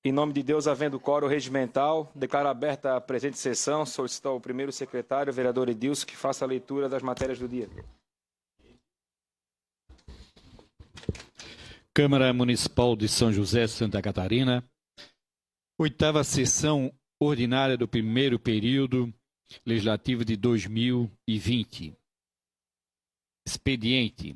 Em nome de Deus, havendo quórum regimental, declaro aberta a presente sessão. Solicito ao primeiro secretário, vereador Edilson, que faça a leitura das matérias do dia. Câmara Municipal de São José, Santa Catarina. 8ª sessão ordinária do primeiro período legislativo de 2020. Expediente.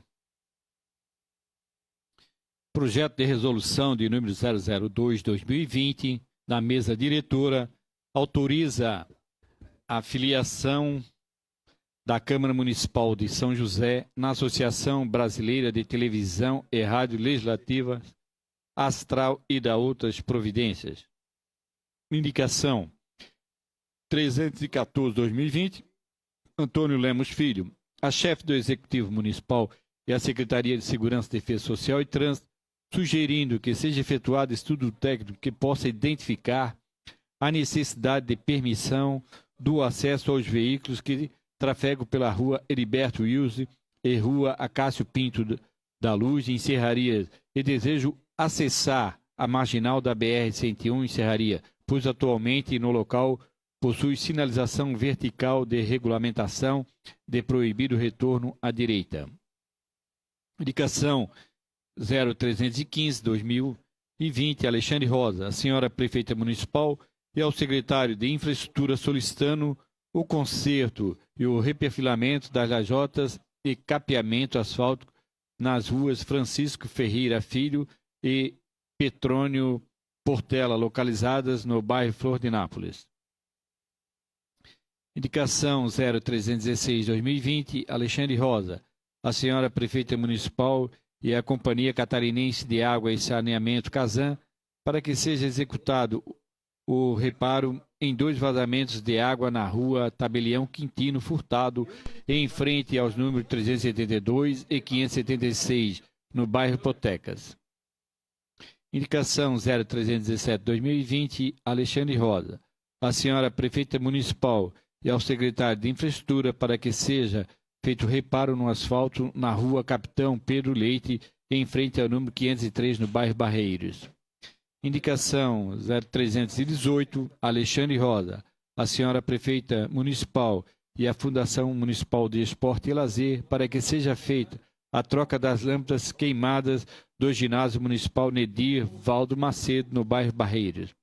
Projeto de resolução de número 002/2020 da mesa diretora autoriza a filiação da Câmara Municipal de São José na Associação Brasileira de Televisão e Rádio Legislativa Astral e da outras providências. Indicação 314/2020, Antônio Lemos Filho, a chefe do Executivo Municipal e a Secretaria de Segurança, Defesa Social e Trânsito, sugerindo que seja efetuado estudo técnico que possa identificar a necessidade de permissão do acesso aos veículos que trafegam pela rua Heriberto Wilson e rua Acácio Pinto da Luz, em Serrarias, e desejo acessar a marginal da BR-101 em Serraria, pois atualmente no local possui sinalização vertical de regulamentação de proibido retorno à direita. Indicação 0315/2020, Alexandre Rosa, a senhora prefeita municipal e ao secretário de Infraestrutura solicitando o conserto e o reperfilamento das lajotas e capeamento asfáltico nas ruas Francisco Ferreira Filho e Petrônio Portela, localizadas no bairro Flor de Nápoles. Indicação 0316/2020, Alexandre Rosa, a senhora prefeita municipal e a Companhia Catarinense de Água e Saneamento Casan, para que seja executado o reparo em 2 vazamentos de água na rua Tabelião Quintino Furtado, em frente aos números 372 e 576, no bairro Potecas. Indicação 0317/2020, Alexandre Rosa, a senhora prefeita municipal e ao secretário de Infraestrutura para que seja feito reparo no asfalto na rua Capitão Pedro Leite, em frente ao número 503, no bairro Barreiros. Indicação 0318, Alexandre Rosa, a senhora prefeita municipal e a Fundação Municipal de Esporte e Lazer para que seja feita a troca das lâmpadas queimadas do ginásio municipal Nedir Valdo Macedo, no bairro Barreiros.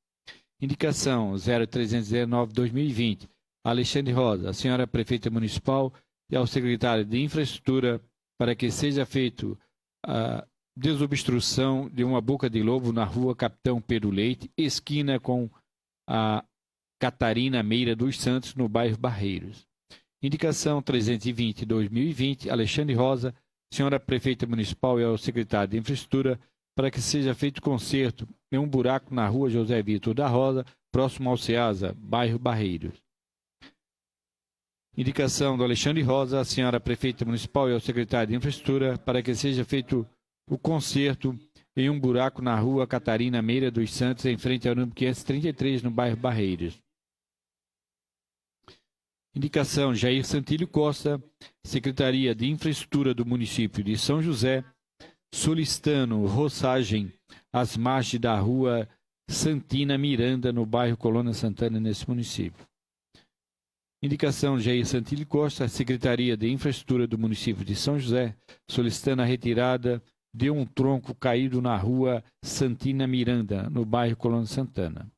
Indicação 0319/2020, Alexandre Rosa, a senhora prefeita municipal e ao secretário de Infraestrutura para que seja feito a desobstrução de uma boca de lobo na rua Capitão Pedro Leite, esquina com a Catarina Meira dos Santos, no bairro Barreiros. Indicação 320/2020, Alexandre Rosa, senhora prefeita municipal e ao secretário de Infraestrutura para que seja feito conserto em um buraco na rua José Vitor da Rosa, próximo ao Ceasa, bairro Barreiros. Indicação do Alexandre Rosa, a senhora prefeita municipal e ao secretário de Infraestrutura para que seja feito o conserto em um buraco na rua Catarina Meira dos Santos, em frente ao número 533, no bairro Barreiros. Indicação Jair Santilho Costa, Secretaria de Infraestrutura do município de São José, solicitando roçagem às margens da rua Santina Miranda, no bairro Colônia Santana, nesse município. Indicação Jair Santilho Costa, Secretaria de Infraestrutura do município de São José, solicitando a retirada de um tronco caído na rua Santina Miranda, no bairro Colônia Santana.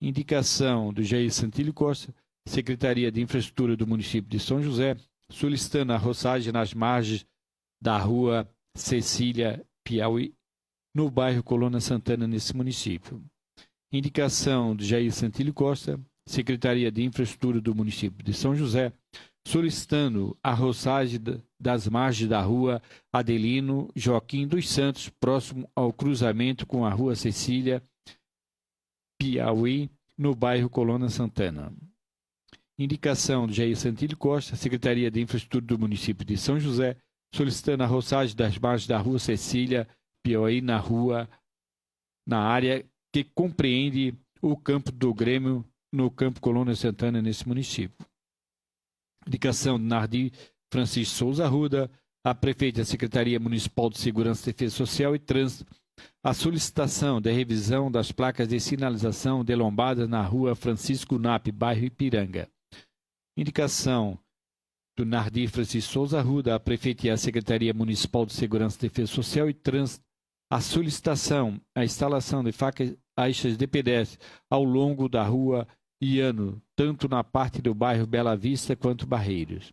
Indicação do Jair Santilho Costa, Secretaria de Infraestrutura do município de São José, solicitando a roçagem nas margens da rua Cecília Piauí, no bairro Colônia Santana, nesse município. Indicação do Jair Santilho Costa, Secretaria de Infraestrutura do município de São José, solicitando a roçagem das margens da rua Adelino Joaquim dos Santos, próximo ao cruzamento com a rua Cecília Piauí, no bairro Colônia Santana. Indicação do Jair Santilho Costa, Secretaria de Infraestrutura do município de São José, solicitando a roçagem das margens da rua Cecília Piauí na área que compreende o campo do Grêmio, no campo Colônia Santana, nesse município. Indicação de Nardi Francisco Souza Arruda, a prefeita da Secretaria Municipal de Segurança, Defesa Social e Trânsito, a solicitação de revisão das placas de sinalização de lombadas na rua Francisco Nap, bairro Ipiranga. Indicação do Nardir Francisco Souza Arruda, à Prefeita e à Secretaria Municipal de Segurança, Defesa Social e Trânsito, a solicitação, a instalação de faixas de pedestre ao longo da rua Iano, tanto na parte do bairro Bela Vista quanto Barreiros.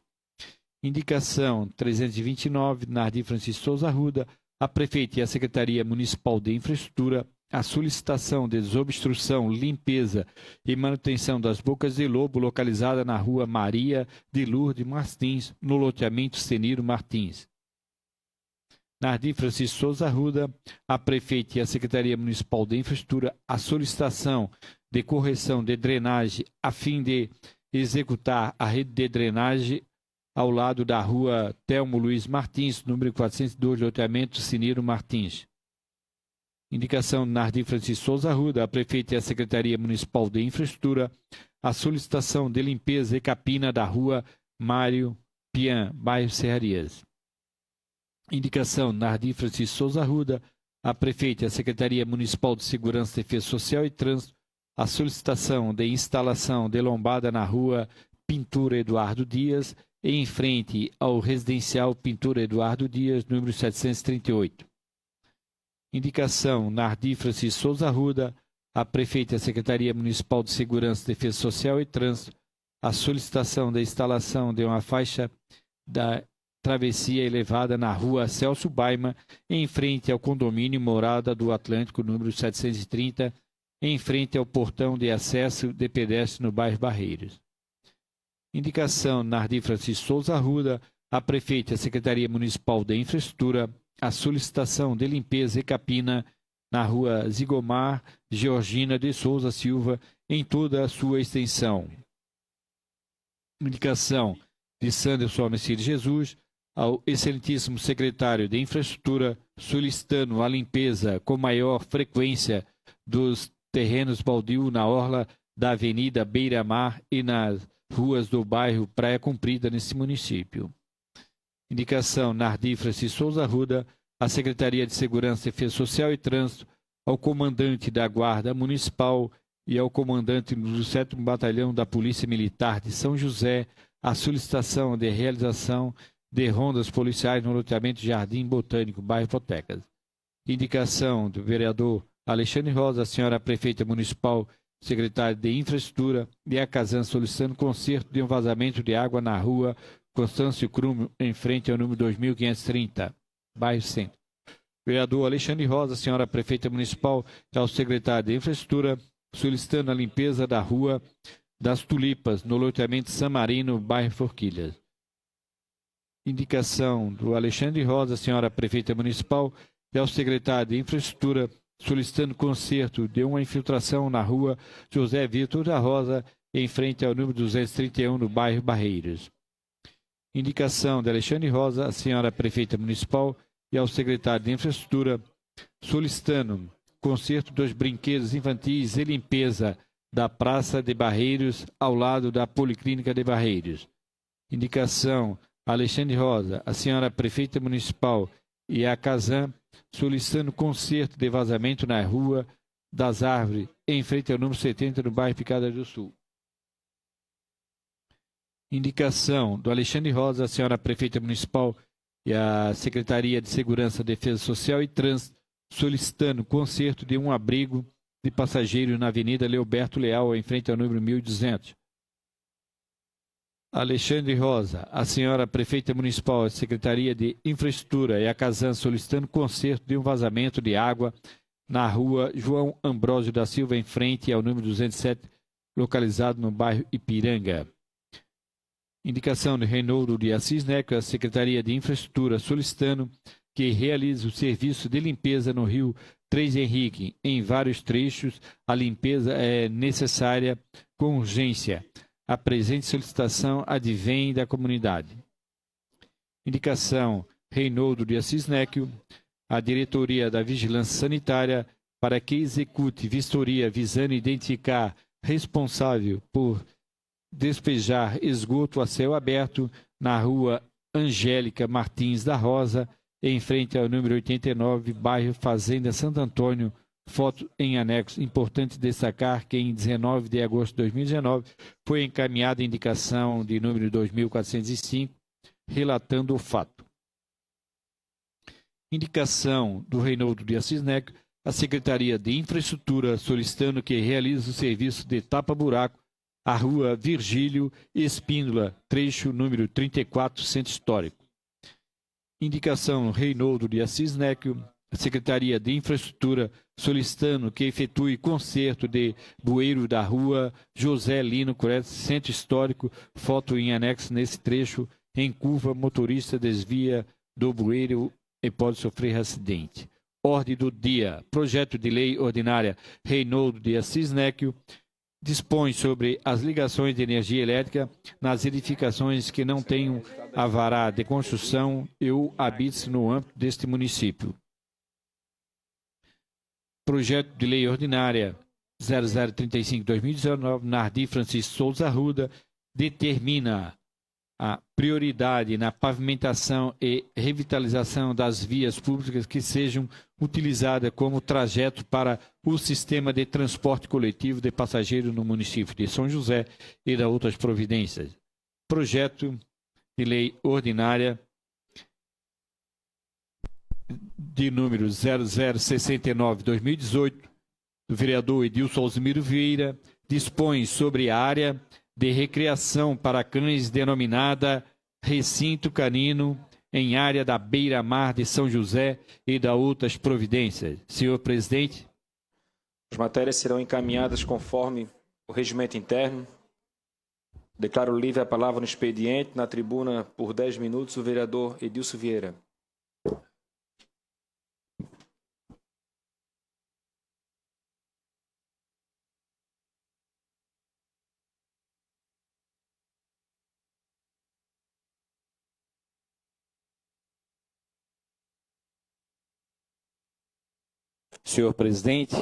Indicação 329, Nardir Francisco Souza Arruda, a Prefeita e a Secretaria Municipal de Infraestrutura, a solicitação de desobstrução, limpeza e manutenção das bocas de lobo localizada na rua Maria de Lourdes Martins, no loteamento Seniro Martins. Nardir Francisco Souza Arruda, a Prefeita e a Secretaria Municipal de Infraestrutura, a solicitação de correção de drenagem a fim de executar a rede de drenagem ao lado da rua Telmo Luiz Martins, número 402, loteamento Seniro Martins. Indicação de Nardir Francisco Souza Arruda, a Prefeita e a Secretaria Municipal de Infraestrutura, a solicitação de limpeza e capina da rua Mário Pian, bairro Serrarias. Indicação de Nardir Francisco Souza Arruda, a Prefeita e a Secretaria Municipal de Segurança, Defesa Social e Trânsito, a solicitação de instalação de lombada na rua Pintura Eduardo Dias, em frente ao residencial Pintura Eduardo Dias, número 738. Indicação Nardir Francisco Souza Arruda, a Prefeita e a Secretaria Municipal de Segurança, Defesa Social e Trânsito, a solicitação da instalação de uma faixa da travessia elevada na rua Celso Baima, em frente ao condomínio Morada do Atlântico, número 730, em frente ao portão de acesso de pedestre no bairro Barreiros. Indicação Nardir Francisco Souza Arruda, a Prefeita e a Secretaria Municipal de Infraestrutura, a solicitação de limpeza e capina na rua Zigomar Georgina de Souza Silva, em toda a sua extensão. Indicação de Sanderson Messias Jesus, ao excelentíssimo secretário de Infraestrutura, solicitando a limpeza com maior frequência dos terrenos baldios na orla da Avenida Beira-Mar e nas ruas do bairro Praia Comprida, nesse município. Indicação Nardir Francisco Souza Arruda, à Secretaria de Segurança, Defesa Social e Trânsito, ao comandante da Guarda Municipal e ao comandante do 7º Batalhão da Polícia Militar de São José, a solicitação de realização de rondas policiais no loteamento Jardim Botânico, bairro Potecas. Indicação do vereador Alexandre Rosa, a senhora Prefeita Municipal, secretária de Infraestrutura, e a Casan, solicitando conserto de um vazamento de água na rua Constâncio Crumo, em frente ao número 2530, bairro Centro. Vereador Alexandre Rosa, senhora Prefeita Municipal, e ao secretário de Infraestrutura, solicitando a limpeza da rua das Tulipas, no loteamento San Marino, bairro Forquilhas. Indicação do Alexandre Rosa, senhora Prefeita Municipal, e ao secretário de Infraestrutura, solicitando conserto de uma infiltração na rua José Vitor da Rosa, em frente ao número 231, no bairro Barreiros. Indicação de Alexandre Rosa, a senhora Prefeita Municipal, e ao secretário de Infraestrutura, solicitando conserto dos brinquedos infantis e limpeza da Praça de Barreiros, ao lado da Policlínica de Barreiros. Indicação Alexandre Rosa, a senhora Prefeita Municipal, e a Casan, solicitando conserto de vazamento na Rua das Árvores, em frente ao número 70, no bairro Picada do Sul. Indicação do Alexandre Rosa, a senhora Prefeita Municipal, e a Secretaria de Segurança, Defesa Social e Trânsito, solicitando conserto de um abrigo de passageiros na Avenida Leoberto Leal, em frente ao número 1200. Alexandre Rosa, a senhora Prefeita Municipal, a Secretaria de Infraestrutura e a Casan, solicitando conserto de um vazamento de água na rua João Ambrósio da Silva, em frente ao número 207, localizado no bairro Ipiranga. Indicação de Reinaldo de Assis Neco, a Secretaria de Infraestrutura, solicitando que realize o serviço de limpeza no rio Três Henrique. Em vários trechos, a limpeza é necessária com urgência. A presente solicitação advém da comunidade. Indicação Reinaldo de Assis Neco, a Diretoria da Vigilância Sanitária, para que execute vistoria visando identificar responsável por despejar esgoto a céu aberto na rua Angélica Martins da Rosa, em frente ao número 89, bairro Fazenda Santo Antônio. Foto em anexo. Importante destacar que em 19 de agosto de 2019 foi encaminhada a indicação de número 2405, relatando o fato. Indicação do Reinaldo de Assis Neco, a Secretaria de Infraestrutura solicitando que realize o serviço de tapa-buraco à rua Virgílio Espíndola, trecho número 34, Centro Histórico. Indicação Reinaldo de Assis Neco, a Secretaria de Infraestrutura solicitando que efetue conserto de bueiro da rua José Lino Curet, Centro Histórico, foto em anexo nesse trecho, em curva, motorista desvia do bueiro e pode sofrer acidente. Ordem do dia. Projeto de lei ordinária Reinaldo de Assis Neco dispõe sobre as ligações de energia elétrica nas edificações que não tenham alvará de construção e ou habitem no âmbito deste município. Projeto de lei ordinária 0035/2019, Nardi Francisco Souza Arruda, determina a prioridade na pavimentação e revitalização das vias públicas que sejam utilizadas como trajeto para o sistema de transporte coletivo de passageiros no município de São José e da outras providências. Projeto de lei ordinária de número 0069/2018, do vereador Edilson Alzimiro Vieira, dispõe sobre a área de recreação para cães denominada Recinto Canino em área da beira-mar de São José e da outras providências. Senhor presidente. As matérias serão encaminhadas conforme o regimento interno. Declaro livre a palavra no expediente. Na tribuna, por 10 minutos, o vereador Edilson Vieira. Senhor presidente,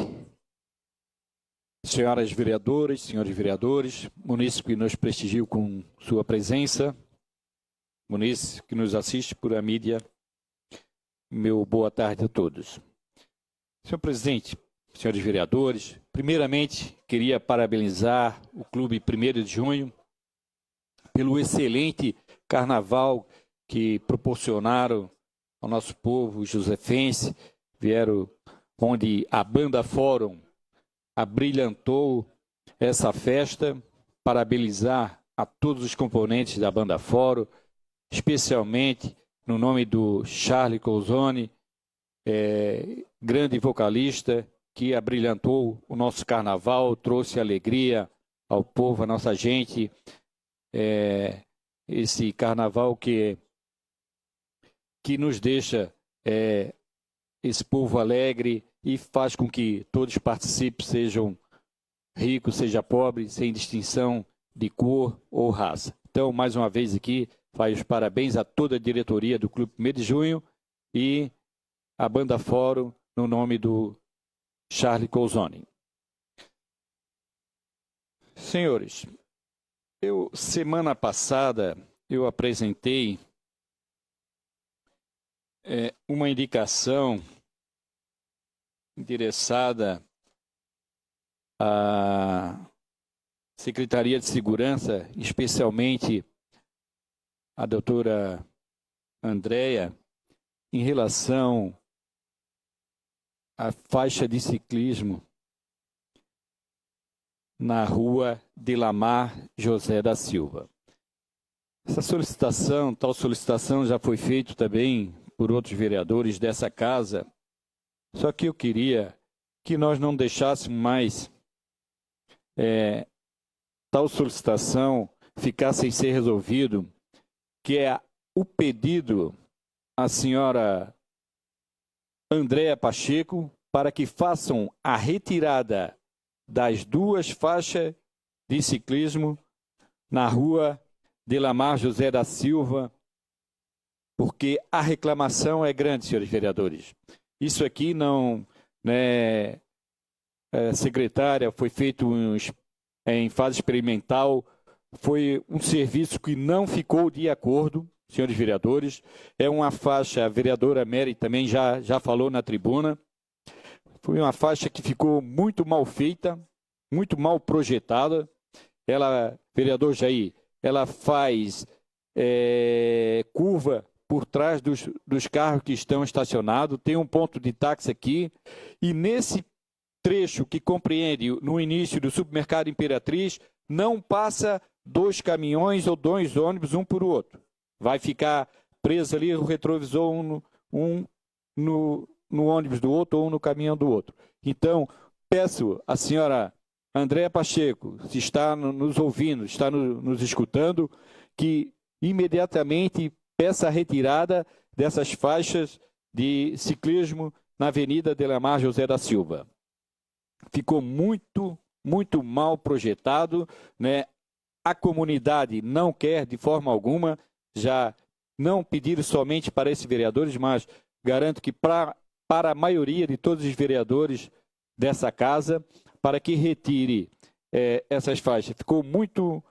senhoras vereadoras, senhores vereadores, munícipe que nos prestigiam com sua presença, munícipe que nos assiste por a mídia, meu boa tarde a todos. Senhor presidente, senhores vereadores, primeiramente queria parabenizar o Clube 1º de Junho pelo excelente carnaval que proporcionaram ao nosso povo josefense, vieram onde a Banda Fórum abrilhantou essa festa, parabenizar a todos os componentes da Banda Fórum, especialmente no nome do Charlie Colzone, grande vocalista que abrilhantou o nosso carnaval, trouxe alegria ao povo, à nossa gente, esse carnaval que nos deixa esse povo alegre e faz com que todos participem, sejam ricos, seja pobres, sem distinção de cor ou raça. Então, mais uma vez aqui, faz os parabéns a toda a diretoria do Clube 1º de Junho e a Banda Fórum, no nome do Charlie Colzone. Senhores, semana passada, eu apresentei uma indicação endereçada à Secretaria de Segurança, especialmente a doutora Andréia, em relação à faixa de ciclismo na rua Delamar José da Silva. Tal solicitação já foi feita também por outros vereadores dessa casa. Só que eu queria que nós não deixássemos mais tal solicitação ficar sem ser resolvido, que é o pedido à senhora Andréia Pacheco para que façam a retirada das 2 faixas de ciclismo na rua Delamar José da Silva, porque a reclamação é grande, senhores vereadores. Isso aqui não, né, secretária, foi feito em fase experimental, foi um serviço que não ficou de acordo, senhores vereadores. É uma faixa, a vereadora Mary também já falou na tribuna, foi uma faixa que ficou muito mal feita, muito mal projetada. Ela, vereador Jair, ela faz curva por trás dos carros que estão estacionados, tem um ponto de táxi aqui, e nesse trecho que compreende no início do supermercado Imperatriz, não passa 2 caminhões ou 2 ônibus um por outro. Vai ficar preso ali o retrovisor um no ônibus do outro ou no caminhão do outro. Então, peço à senhora Andréa Pacheco, se está nos ouvindo, está nos escutando, que imediatamente peça a retirada dessas faixas de ciclismo na Avenida Delamar José da Silva. Ficou muito mal projetado, né? A comunidade não quer de forma alguma, já não pediram somente para esses vereadores, mas garanto que para a maioria de todos os vereadores dessa casa, para que retire essas faixas. Ficou muito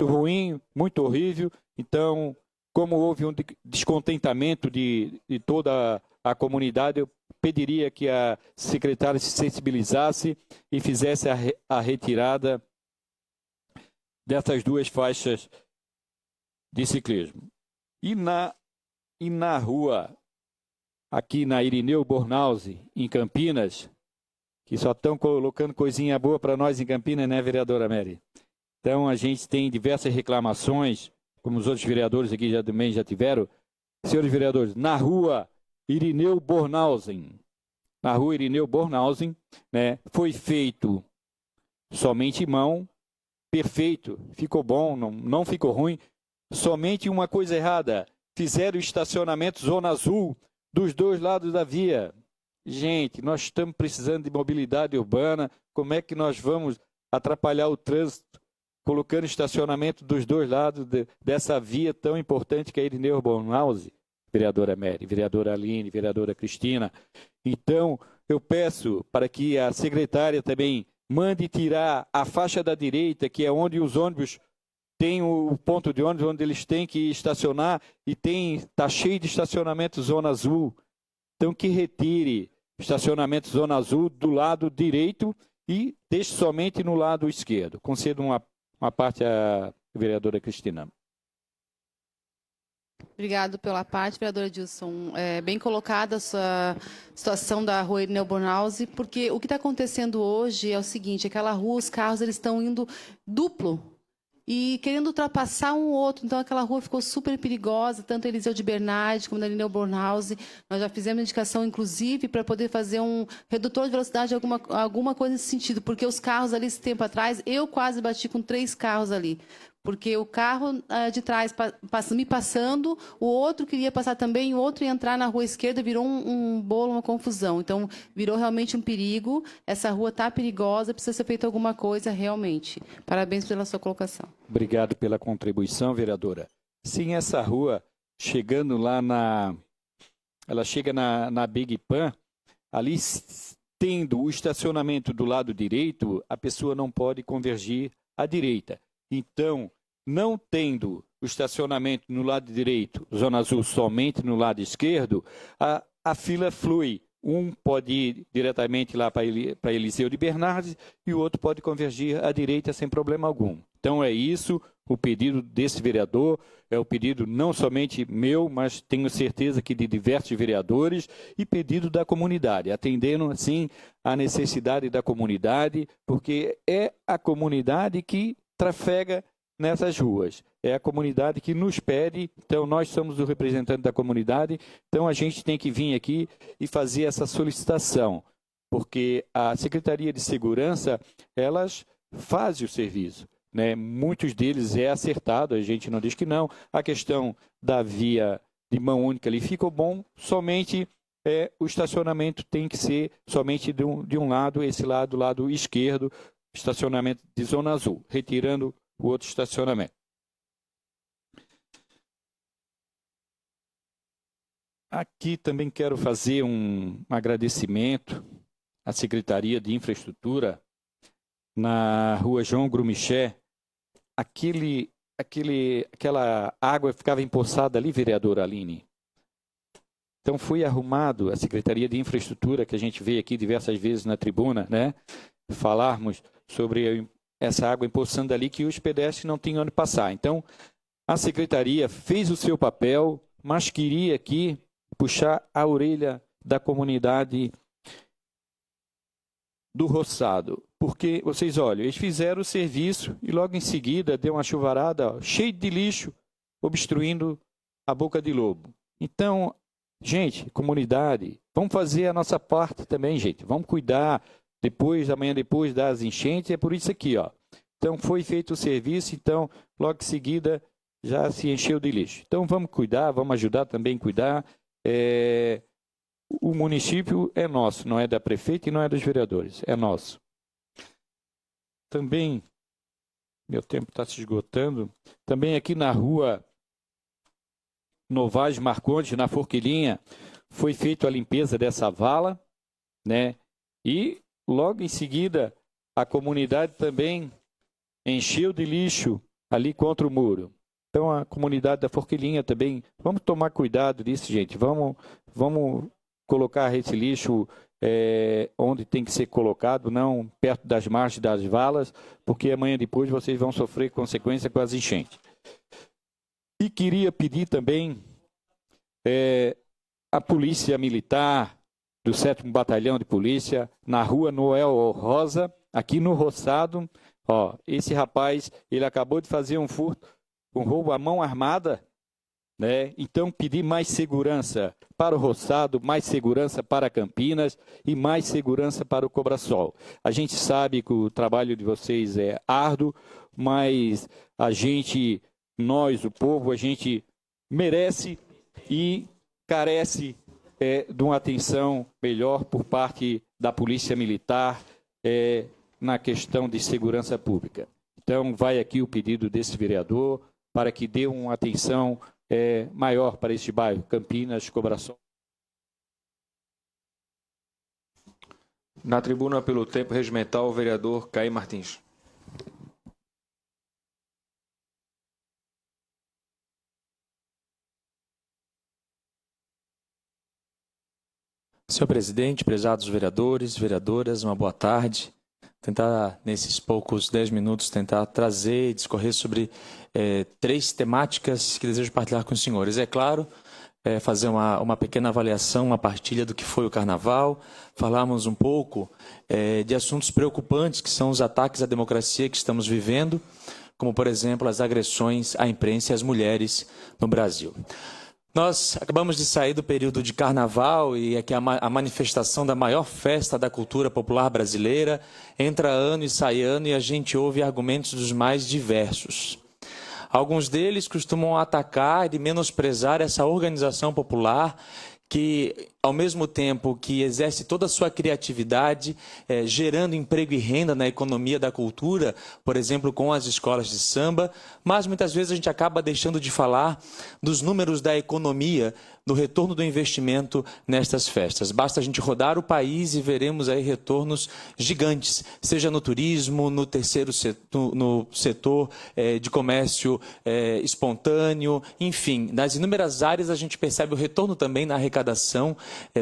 ruim, muito horrível. Então, como houve um descontentamento de toda a comunidade, eu pediria que a secretária se sensibilizasse e fizesse a retirada dessas 2 faixas de ciclismo. E na rua, aqui na Irineu Bornhausen, em Campinas, que só estão colocando coisinha boa para nós em Campinas, né, vereadora Mary? Então, a gente tem diversas reclamações, como os outros vereadores aqui também já tiveram. Senhores vereadores, na rua Irineu Bornhausen, né, foi feito somente mão, perfeito, ficou bom, não ficou ruim. Somente uma coisa errada, fizeram estacionamento zona azul dos 2 lados da via. Gente, nós estamos precisando de mobilidade urbana, como é que nós vamos atrapalhar o trânsito colocando estacionamento dos 2 lados dessa via tão importante que é a Irineu Bornhausen? Vereadora Mary, vereadora Aline, vereadora Cristina. Então, eu peço para que a secretária também mande tirar a faixa da direita, que é onde os ônibus têm o ponto de ônibus, onde eles têm que estacionar, e está cheio de estacionamento zona azul. Então, que retire estacionamento zona azul do lado direito e deixe somente no lado esquerdo. Concedo uma parte à vereadora Cristina. Obrigado pela parte, vereadora Dilson. Bem colocada a sua situação da rua Irineu Bornhausen, porque o que está acontecendo hoje é o seguinte, aquela rua, os carros eles estão indo duplo e querendo ultrapassar um outro. Então, aquela rua ficou super perigosa, tanto a Eliseu de Bernardi como a Irineu Bornhausen. Nós já fizemos indicação, inclusive, para poder fazer um redutor de velocidade, alguma coisa nesse sentido, porque os carros ali, esse tempo atrás, eu quase bati com 3 carros ali. Porque o carro de trás me passando, o outro queria passar também, o outro ia entrar na rua esquerda, virou um bolo, uma confusão. Então, virou realmente um perigo. Essa rua está perigosa, precisa ser feita alguma coisa realmente. Parabéns pela sua colocação. Obrigado pela contribuição, vereadora. Sim, essa rua, chegando lá ela chega na Big Pan, ali tendo o estacionamento do lado direito, a pessoa não pode convergir à direita. Então, não tendo o estacionamento no lado direito, zona azul somente no lado esquerdo, a fila flui. Um pode ir diretamente lá para Eliseu de Bernardes e o outro pode convergir à direita sem problema algum. Então é isso, o pedido desse vereador, é o pedido não somente meu, mas tenho certeza que de diversos vereadores e pedido da comunidade, atendendo assim a necessidade da comunidade, porque é a comunidade que trafega nessas ruas. É a comunidade que nos pede, então nós somos o representante da comunidade, então a gente tem que vir aqui e fazer essa solicitação, porque a Secretaria de Segurança, elas fazem o serviço, né? Muitos deles é acertado, a gente não diz que não. A questão da via de mão única ali ficou bom, somente o estacionamento tem que ser somente de um lado, esse lado, lado esquerdo, estacionamento de zona azul, retirando o outro estacionamento. Aqui também quero fazer um agradecimento à Secretaria de Infraestrutura na rua João Grumiché, aquele aquela água ficava empoçada ali, vereadora Aline. Então foi arrumado a Secretaria de Infraestrutura, que a gente veio aqui diversas vezes na tribuna, né? Falarmos sobre essa água empoçando ali, que os pedestres não tinham onde passar. Então, a Secretaria fez o seu papel, mas queria aqui puxar a orelha da comunidade do Roçado. Porque, vocês olham, eles fizeram o serviço e logo em seguida deu uma chuvarada cheia de lixo, obstruindo a boca de lobo. Então, gente, comunidade, vamos fazer a nossa parte também, gente. Vamos cuidar amanhã depois das enchentes, é por isso aqui, ó. Então, foi feito o serviço, então, logo em seguida, já se encheu de lixo. Então, vamos cuidar, vamos ajudar também a cuidar. O município é nosso, não é da prefeita e não é dos vereadores, é nosso. Também, meu tempo está se esgotando, também aqui na rua Novaes Marcondes, na Forquilinha, foi feita a limpeza dessa vala, né? E logo em seguida a comunidade também encheu de lixo ali contra o muro. Então a comunidade da Forquilinha também, vamos tomar cuidado disso, gente. Vamos colocar esse lixo onde tem que ser colocado, não perto das margens das valas, porque amanhã depois vocês vão sofrer consequência com as enchentes. E queria pedir também a Polícia Militar do 7º Batalhão de Polícia, na rua Noel Rosa, aqui no Roçado. Ó, esse rapaz, ele acabou de fazer um furto, um roubo à mão armada, né? Então, pedir mais segurança para o Roçado, mais segurança para Campinas e mais segurança para o Cobrasol. A gente sabe que o trabalho de vocês é árduo, mas nós, o povo, a gente merece e carece de uma atenção melhor por parte da Polícia Militar na questão de segurança pública. Então, vai aqui o pedido desse vereador para que dê uma atenção maior para este bairro, Campinas, Cobrasol. Na tribuna, pelo tempo regimental, o vereador Caí Martins. Senhor presidente, prezados vereadores, vereadoras, uma boa tarde. Tentar, nesses poucos 10 minutos, tentar trazer e discorrer sobre 3 temáticas que desejo partilhar com os senhores. É claro, fazer uma pequena avaliação, uma partilha do que foi o Carnaval, falarmos um pouco de assuntos preocupantes, que são os ataques à democracia que estamos vivendo, como, por exemplo, as agressões à imprensa e às mulheres no Brasil. Nós acabamos de sair do período de Carnaval e é que a manifestação da maior festa da cultura popular brasileira, entra ano e sai ano e a gente ouve argumentos dos mais diversos. Alguns deles costumam atacar e menosprezar essa organização popular que, ao mesmo tempo que exerce toda a sua criatividade, gerando emprego e renda na economia da cultura, por exemplo, com as escolas de samba, mas muitas vezes a gente acaba deixando de falar dos números da economia, do retorno do investimento nestas festas. Basta a gente rodar o país e veremos aí retornos gigantes, seja no turismo, no terceiro setor, no setor de comércio espontâneo, enfim, nas inúmeras áreas a gente percebe o retorno também na arrecadação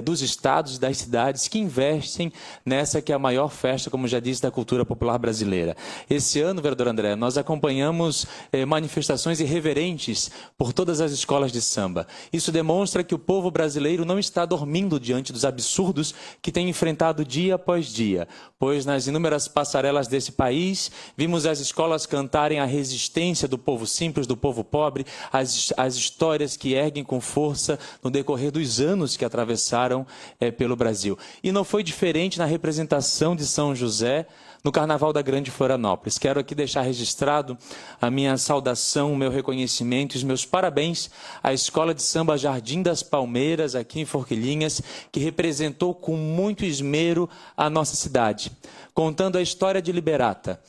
dos estados e das cidades que investem nessa que é a maior festa, como já disse, da cultura popular brasileira. Esse ano, vereador André, nós acompanhamos manifestações irreverentes por todas as escolas de samba. Isso demonstra que o povo brasileiro não está dormindo diante dos absurdos que tem enfrentado dia após dia, pois nas inúmeras passarelas desse país, vimos as escolas cantarem a resistência do povo simples, do povo pobre, as histórias que erguem com força no decorrer dos anos que atravessaram pelo Brasil. E não foi diferente na representação de São José, no Carnaval da Grande Florianópolis. Quero aqui deixar registrado a minha saudação, o meu reconhecimento e os meus parabéns à Escola de Samba Jardim das Palmeiras, aqui em Forquilinhas, que representou com muito esmero a nossa cidade, contando a história de Liberata,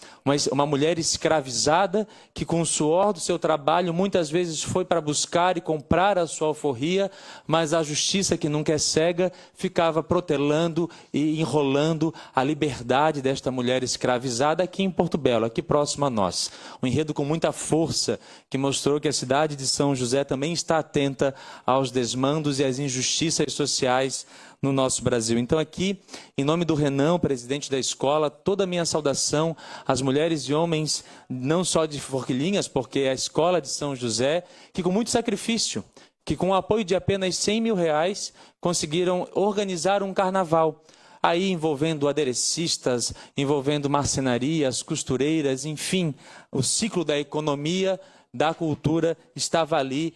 uma mulher escravizada que, com o suor do seu trabalho, muitas vezes foi para buscar e comprar a sua alforria, mas a justiça, que nunca é cega, ficava protelando e enrolando a liberdade desta mulher mulher escravizada aqui em Porto Belo, aqui próximo a nós. Um enredo com muita força, que mostrou que a cidade de São José também está atenta aos desmandos e às injustiças sociais no nosso Brasil. Então aqui, em nome do Renan, presidente da escola, toda a minha saudação às mulheres e homens, não só de Forquilinhas, porque é a escola de São José, que com muito sacrifício, que com o apoio de apenas 100 mil reais, conseguiram organizar um carnaval. Aí envolvendo aderecistas, envolvendo marcenarias, costureiras, enfim, o ciclo da economia, da cultura estava ali,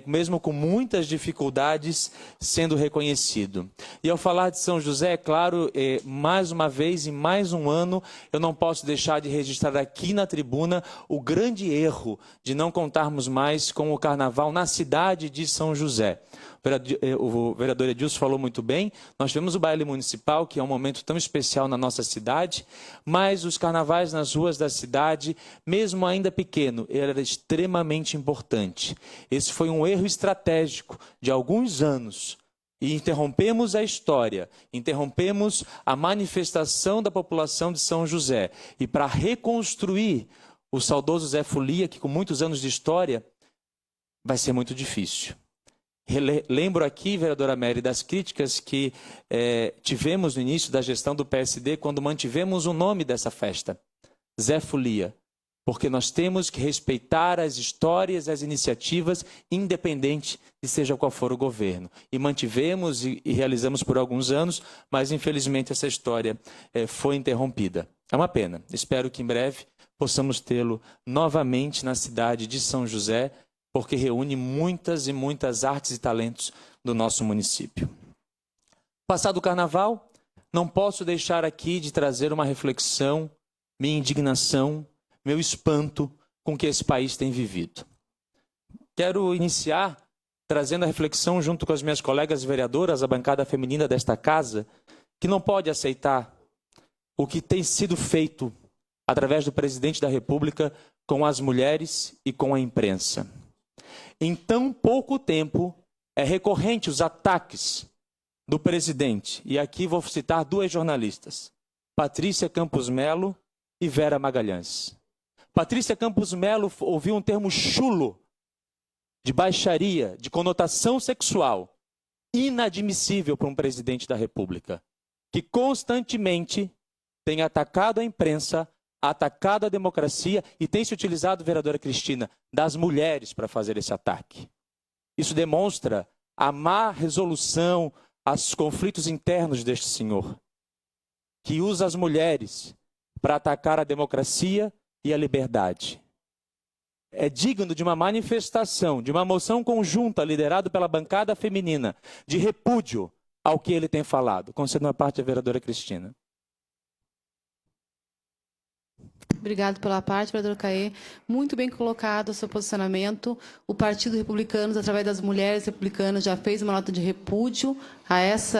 mesmo com muitas dificuldades, sendo reconhecido. E ao falar de São José, é claro, mais uma vez, em mais um ano, eu não posso deixar de registrar aqui na tribuna o grande erro de não contarmos mais com o carnaval na cidade de São José. O vereador Edilson falou muito bem, nós tivemos o baile municipal, que é um momento tão especial na nossa cidade, mas os carnavais nas ruas da cidade, mesmo ainda pequeno, era extremamente importante. Esse foi um erro estratégico de alguns anos. E interrompemos a história, interrompemos a manifestação da população de São José. E para reconstruir o saudoso Zé Folia, que com muitos anos de história, vai ser muito difícil. Lembro aqui, vereadora Mary, das críticas que tivemos no início da gestão do PSD quando mantivemos o nome dessa festa, Zé Folia, porque nós temos que respeitar as histórias, as iniciativas, independente de seja qual for o governo. E mantivemos e realizamos por alguns anos, mas infelizmente essa história foi interrompida. É uma pena. Espero que em breve possamos tê-lo novamente na cidade de São José, porque reúne muitas e muitas artes e talentos do nosso município. Passado o carnaval, não posso deixar aqui de trazer uma reflexão, minha indignação, meu espanto com o que esse país tem vivido. Quero iniciar trazendo a reflexão junto com as minhas colegas vereadoras, a bancada feminina desta casa, que não pode aceitar o que tem sido feito através do presidente da República com as mulheres e com a imprensa. Em tão pouco tempo, é recorrente os ataques do presidente. E aqui vou citar duas jornalistas, Patrícia Campos Melo e Vera Magalhães. Patrícia Campos Melo ouviu um termo chulo, de baixaria, de conotação sexual, inadmissível para um presidente da República, que constantemente tem atacado a imprensa, atacado a democracia e tem se utilizado, vereadora Cristina, das mulheres para fazer esse ataque. Isso demonstra a má resolução aos conflitos internos deste senhor, que usa as mulheres para atacar a democracia e a liberdade. É digno de uma manifestação, de uma moção conjunta liderada pela bancada feminina, de repúdio ao que ele tem falado. Concedendo a parte à vereadora Cristina. Obrigado pela parte, vereador Caê. Muito bem colocado o seu posicionamento. O Partido Republicano, através das mulheres republicanas, já fez uma nota de repúdio a essa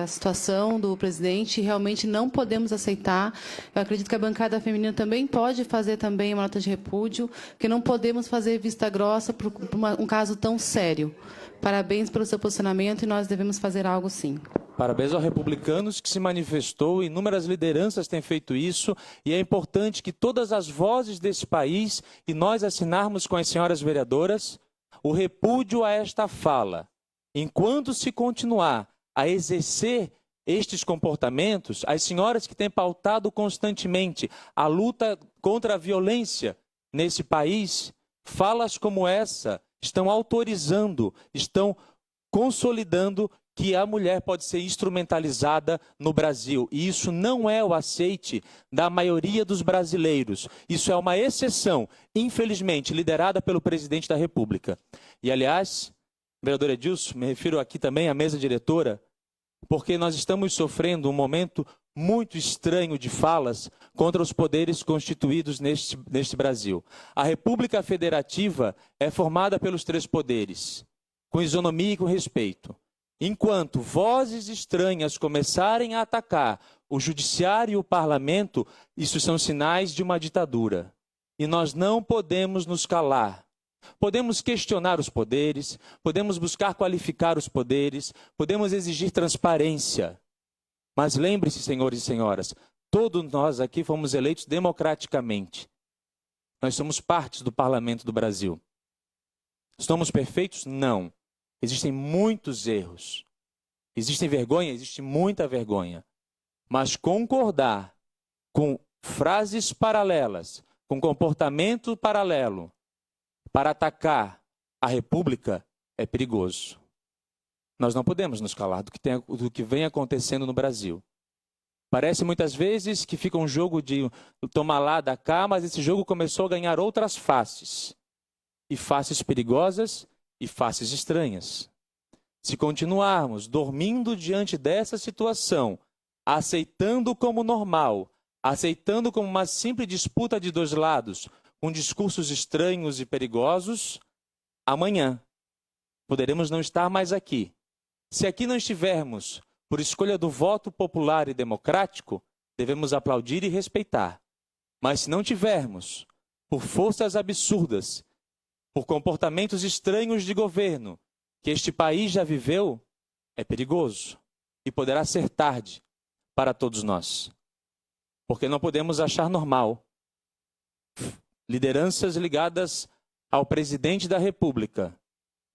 situação do presidente. Realmente não podemos aceitar. Eu acredito que a bancada feminina também pode fazer também uma nota de repúdio, porque não podemos fazer vista grossa por um caso tão sério. Parabéns pelo seu posicionamento e nós devemos fazer algo sim. Parabéns aos republicanos que se manifestou, inúmeras lideranças têm feito isso e é importante que todas as vozes desse país e nós assinarmos com as senhoras vereadoras o repúdio a esta fala. Enquanto se continuar a exercer estes comportamentos, as senhoras que têm pautado constantemente a luta contra a violência nesse país, falas como essa estão autorizando, estão consolidando que a mulher pode ser instrumentalizada no Brasil. E isso não é o aceite da maioria dos brasileiros. Isso é uma exceção, infelizmente, liderada pelo presidente da República. E, aliás, vereador Edilson, me refiro aqui também à mesa diretora, porque nós estamos sofrendo um momento muito estranho de falas contra os poderes constituídos neste Brasil. A República Federativa é formada pelos três poderes, com isonomia e com respeito. Enquanto vozes estranhas começarem a atacar o judiciário e o parlamento, isso são sinais de uma ditadura. E nós não podemos nos calar. Podemos questionar os poderes, podemos buscar qualificar os poderes, podemos exigir transparência. Mas lembre-se, senhores e senhoras, Todos nós aqui fomos eleitos democraticamente. Nós somos parte do parlamento do Brasil. Somos perfeitos? Não. Existem muitos erros. Existe vergonha? Existe muita vergonha. Mas concordar com frases paralelas, com comportamento paralelo, para atacar a República, é perigoso. Nós não podemos nos calar do que vem acontecendo no Brasil. Parece muitas vezes que fica um jogo de tomar lá da cá, mas esse jogo começou a ganhar outras faces. E faces perigosas e faces estranhas. Se continuarmos dormindo diante dessa situação, aceitando como normal, aceitando como uma simples disputa de dois lados, com discursos estranhos e perigosos, amanhã poderemos não estar mais aqui. Se aqui não estivermos por escolha do voto popular e democrático, devemos aplaudir e respeitar. Mas se não tivermos, por forças absurdas, por comportamentos estranhos de governo, que este país já viveu, é perigoso e poderá ser tarde para todos nós. Porque não podemos achar normal lideranças ligadas ao presidente da República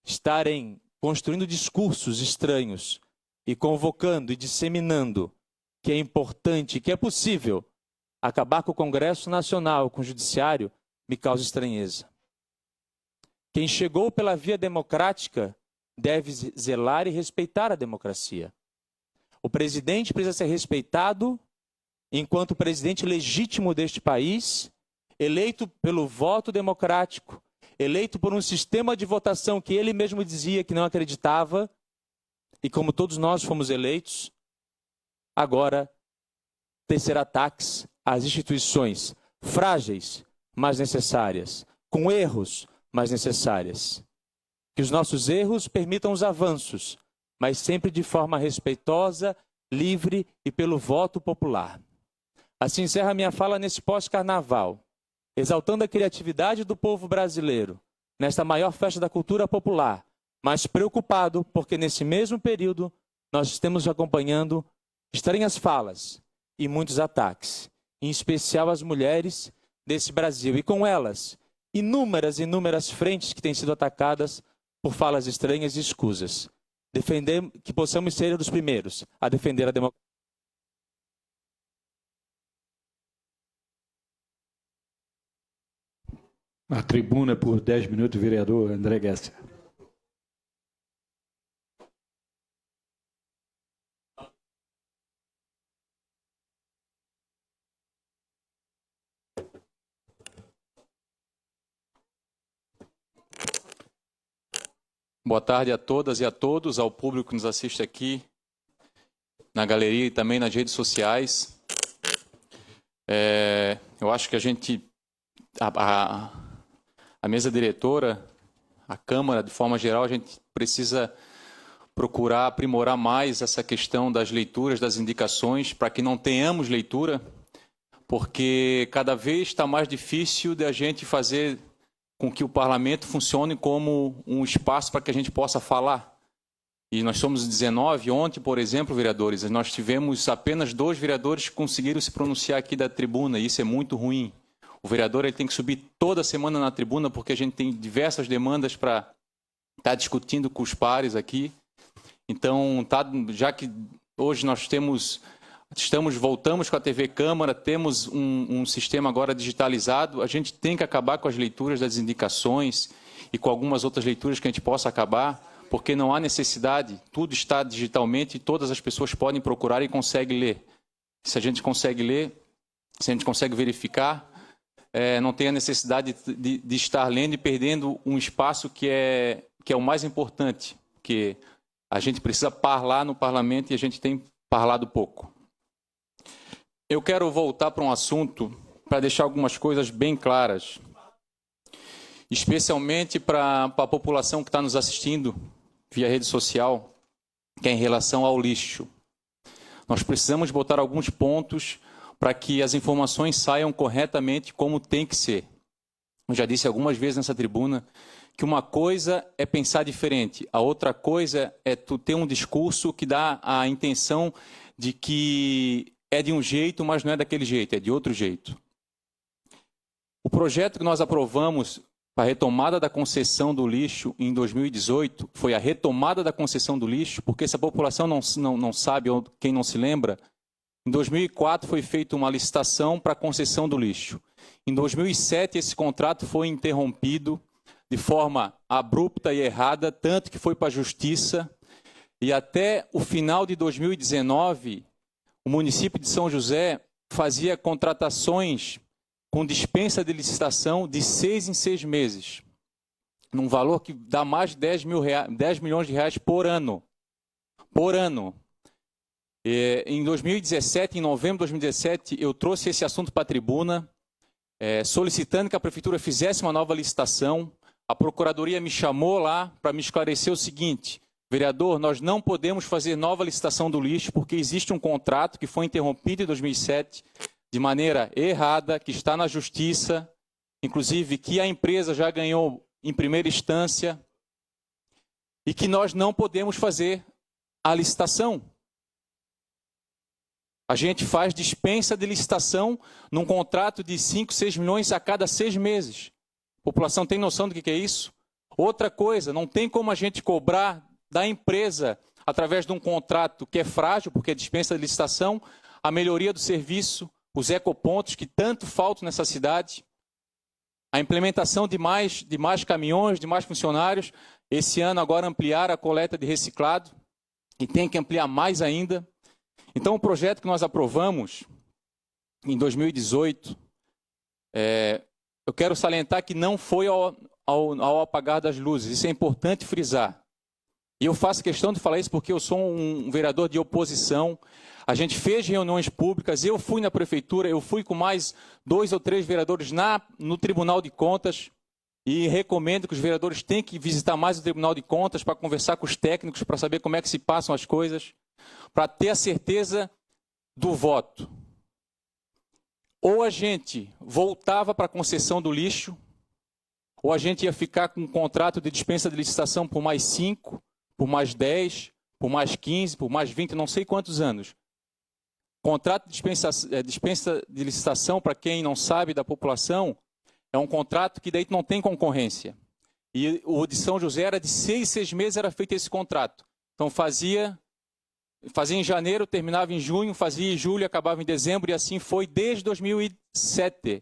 estarem construindo discursos estranhos e convocando e disseminando que é importante, que é possível acabar com o Congresso Nacional, com o Judiciário, me causa estranheza. Quem chegou pela via democrática deve zelar e respeitar a democracia. O presidente precisa ser respeitado enquanto presidente legítimo deste país, eleito pelo voto democrático, eleito por um sistema de votação que ele mesmo dizia que não acreditava, e como todos nós fomos eleitos, agora tecer ataques às instituições frágeis, mas necessárias, com erros, mas necessárias. Que os nossos erros permitam os avanços, mas sempre de forma respeitosa, livre e pelo voto popular. Assim encerra minha fala nesse pós-carnaval, exaltando a criatividade do povo brasileiro, nesta maior festa da cultura popular, mas preocupado porque nesse mesmo período nós estamos acompanhando estranhas falas e muitos ataques, em especial às mulheres desse Brasil, e com elas inúmeras frentes que têm sido atacadas por falas estranhas e escusas. Defender, que possamos ser os primeiros a defender a democracia. A tribuna por 10 minutos, vereador André Gesser. Boa tarde a todas e a todos, ao público que nos assiste aqui na galeria e também nas redes sociais. Eu acho que a mesa diretora, a Câmara, de forma geral, a gente precisa procurar aprimorar mais essa questão das leituras, das indicações, para que não tenhamos leitura, porque cada vez está mais difícil de a gente fazer com que o parlamento funcione como um espaço para que a gente possa falar. E nós somos 19, ontem, por exemplo, vereadores, nós tivemos apenas 2 vereadores que conseguiram se pronunciar aqui da tribuna, e isso é muito ruim. O vereador ele tem que subir toda semana na tribuna, porque a gente tem diversas demandas para estar discutindo com os pares aqui. Então, já que hoje nós voltamos com a TV Câmara, temos um sistema agora digitalizado, a gente tem que acabar com as leituras das indicações e com algumas outras leituras que a gente possa acabar, porque não há necessidade, tudo está digitalmente e todas as pessoas podem procurar e conseguem ler. Se a gente consegue ler, se a gente consegue verificar, não tem a necessidade de estar lendo e perdendo um espaço que é o mais importante, porque a gente precisa falar no parlamento e a gente tem falado pouco. Eu quero voltar para um assunto para deixar algumas coisas bem claras, especialmente para a população que está nos assistindo via rede social, que é em relação ao lixo. Nós precisamos botar alguns pontos para que as informações saiam corretamente como tem que ser. Eu já disse algumas vezes nessa tribuna que uma coisa é pensar diferente, a outra coisa é tu ter um discurso que dá a intenção de que é de um jeito, mas não é daquele jeito, é de outro jeito. O projeto que nós aprovamos para a retomada da concessão do lixo em 2018 foi a retomada da concessão do lixo, porque se a população não sabe, ou quem não se lembra, em 2004 foi feita uma licitação para a concessão do lixo. Em 2007 esse contrato foi interrompido de forma abrupta e errada, tanto que foi para a Justiça, e até o final de 2019 o município de São José fazia contratações com dispensa de licitação de 6 em 6 meses, num valor que dá mais de 10 milhões de reais por ano. Por ano. Em 2017, em novembro de 2017, eu trouxe esse assunto para a tribuna, solicitando que a prefeitura fizesse uma nova licitação. A procuradoria me chamou lá para me esclarecer o seguinte: vereador, nós não podemos fazer nova licitação do lixo porque existe um contrato que foi interrompido em 2007 de maneira errada, que está na Justiça, inclusive que a empresa já ganhou em primeira instância, e que nós não podemos fazer a licitação. A gente faz dispensa de licitação num contrato de 5, 6 milhões a cada 6 meses. A população tem noção do que é isso? Outra coisa, não tem como a gente cobrar da empresa, através de um contrato que é frágil, porque é dispensa de licitação, a melhoria do serviço, os ecopontos que tanto faltam nessa cidade, a implementação de mais caminhões, de mais funcionários. Esse ano agora ampliar a coleta de reciclado, e tem que ampliar mais ainda. Então o projeto que nós aprovamos em 2018, eu quero salientar que não foi ao apagar das luzes, isso é importante frisar. E eu faço questão de falar isso porque eu sou um vereador de oposição. A gente fez reuniões públicas, eu fui na prefeitura, eu fui com mais 2 ou 3 vereadores no Tribunal de Contas, e recomendo que os vereadores tenham que visitar mais o Tribunal de Contas para conversar com os técnicos, para saber como é que se passam as coisas, para ter a certeza do voto. Ou a gente voltava para a concessão do lixo, ou a gente ia ficar com um contrato de dispensa de licitação por mais 5, por mais 10, por mais 15, por mais 20, não sei quantos anos. Contrato de dispensa de licitação, para quem não sabe da população, é um contrato que daí não tem concorrência. E o de São José era de 6 meses, era feito esse contrato. Então fazia em janeiro, terminava em junho, fazia em julho, acabava em dezembro, e assim foi desde 2007.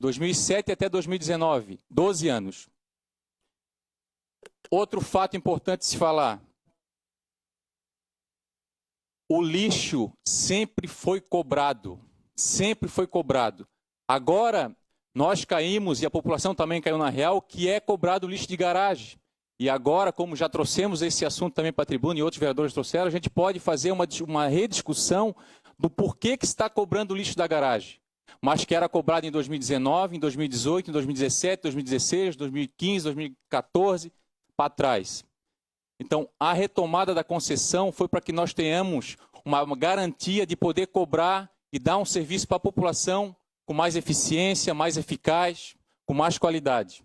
2007 até 2019, 12 anos. Outro fato importante de se falar: o lixo sempre foi cobrado, sempre foi cobrado. Agora, nós caímos, e a população também caiu na real, que é cobrado o lixo de garagem. E agora, como já trouxemos esse assunto também para a tribuna e outros vereadores trouxeram, a gente pode fazer uma rediscussão do porquê que está cobrando o lixo da garagem. Mas que era cobrado em 2019, em 2018, em 2017, 2016, 2015, 2014, para trás. Então, a retomada da concessão foi para que nós tenhamos uma garantia de poder cobrar e dar um serviço para a população com mais eficiência, mais eficaz, com mais qualidade.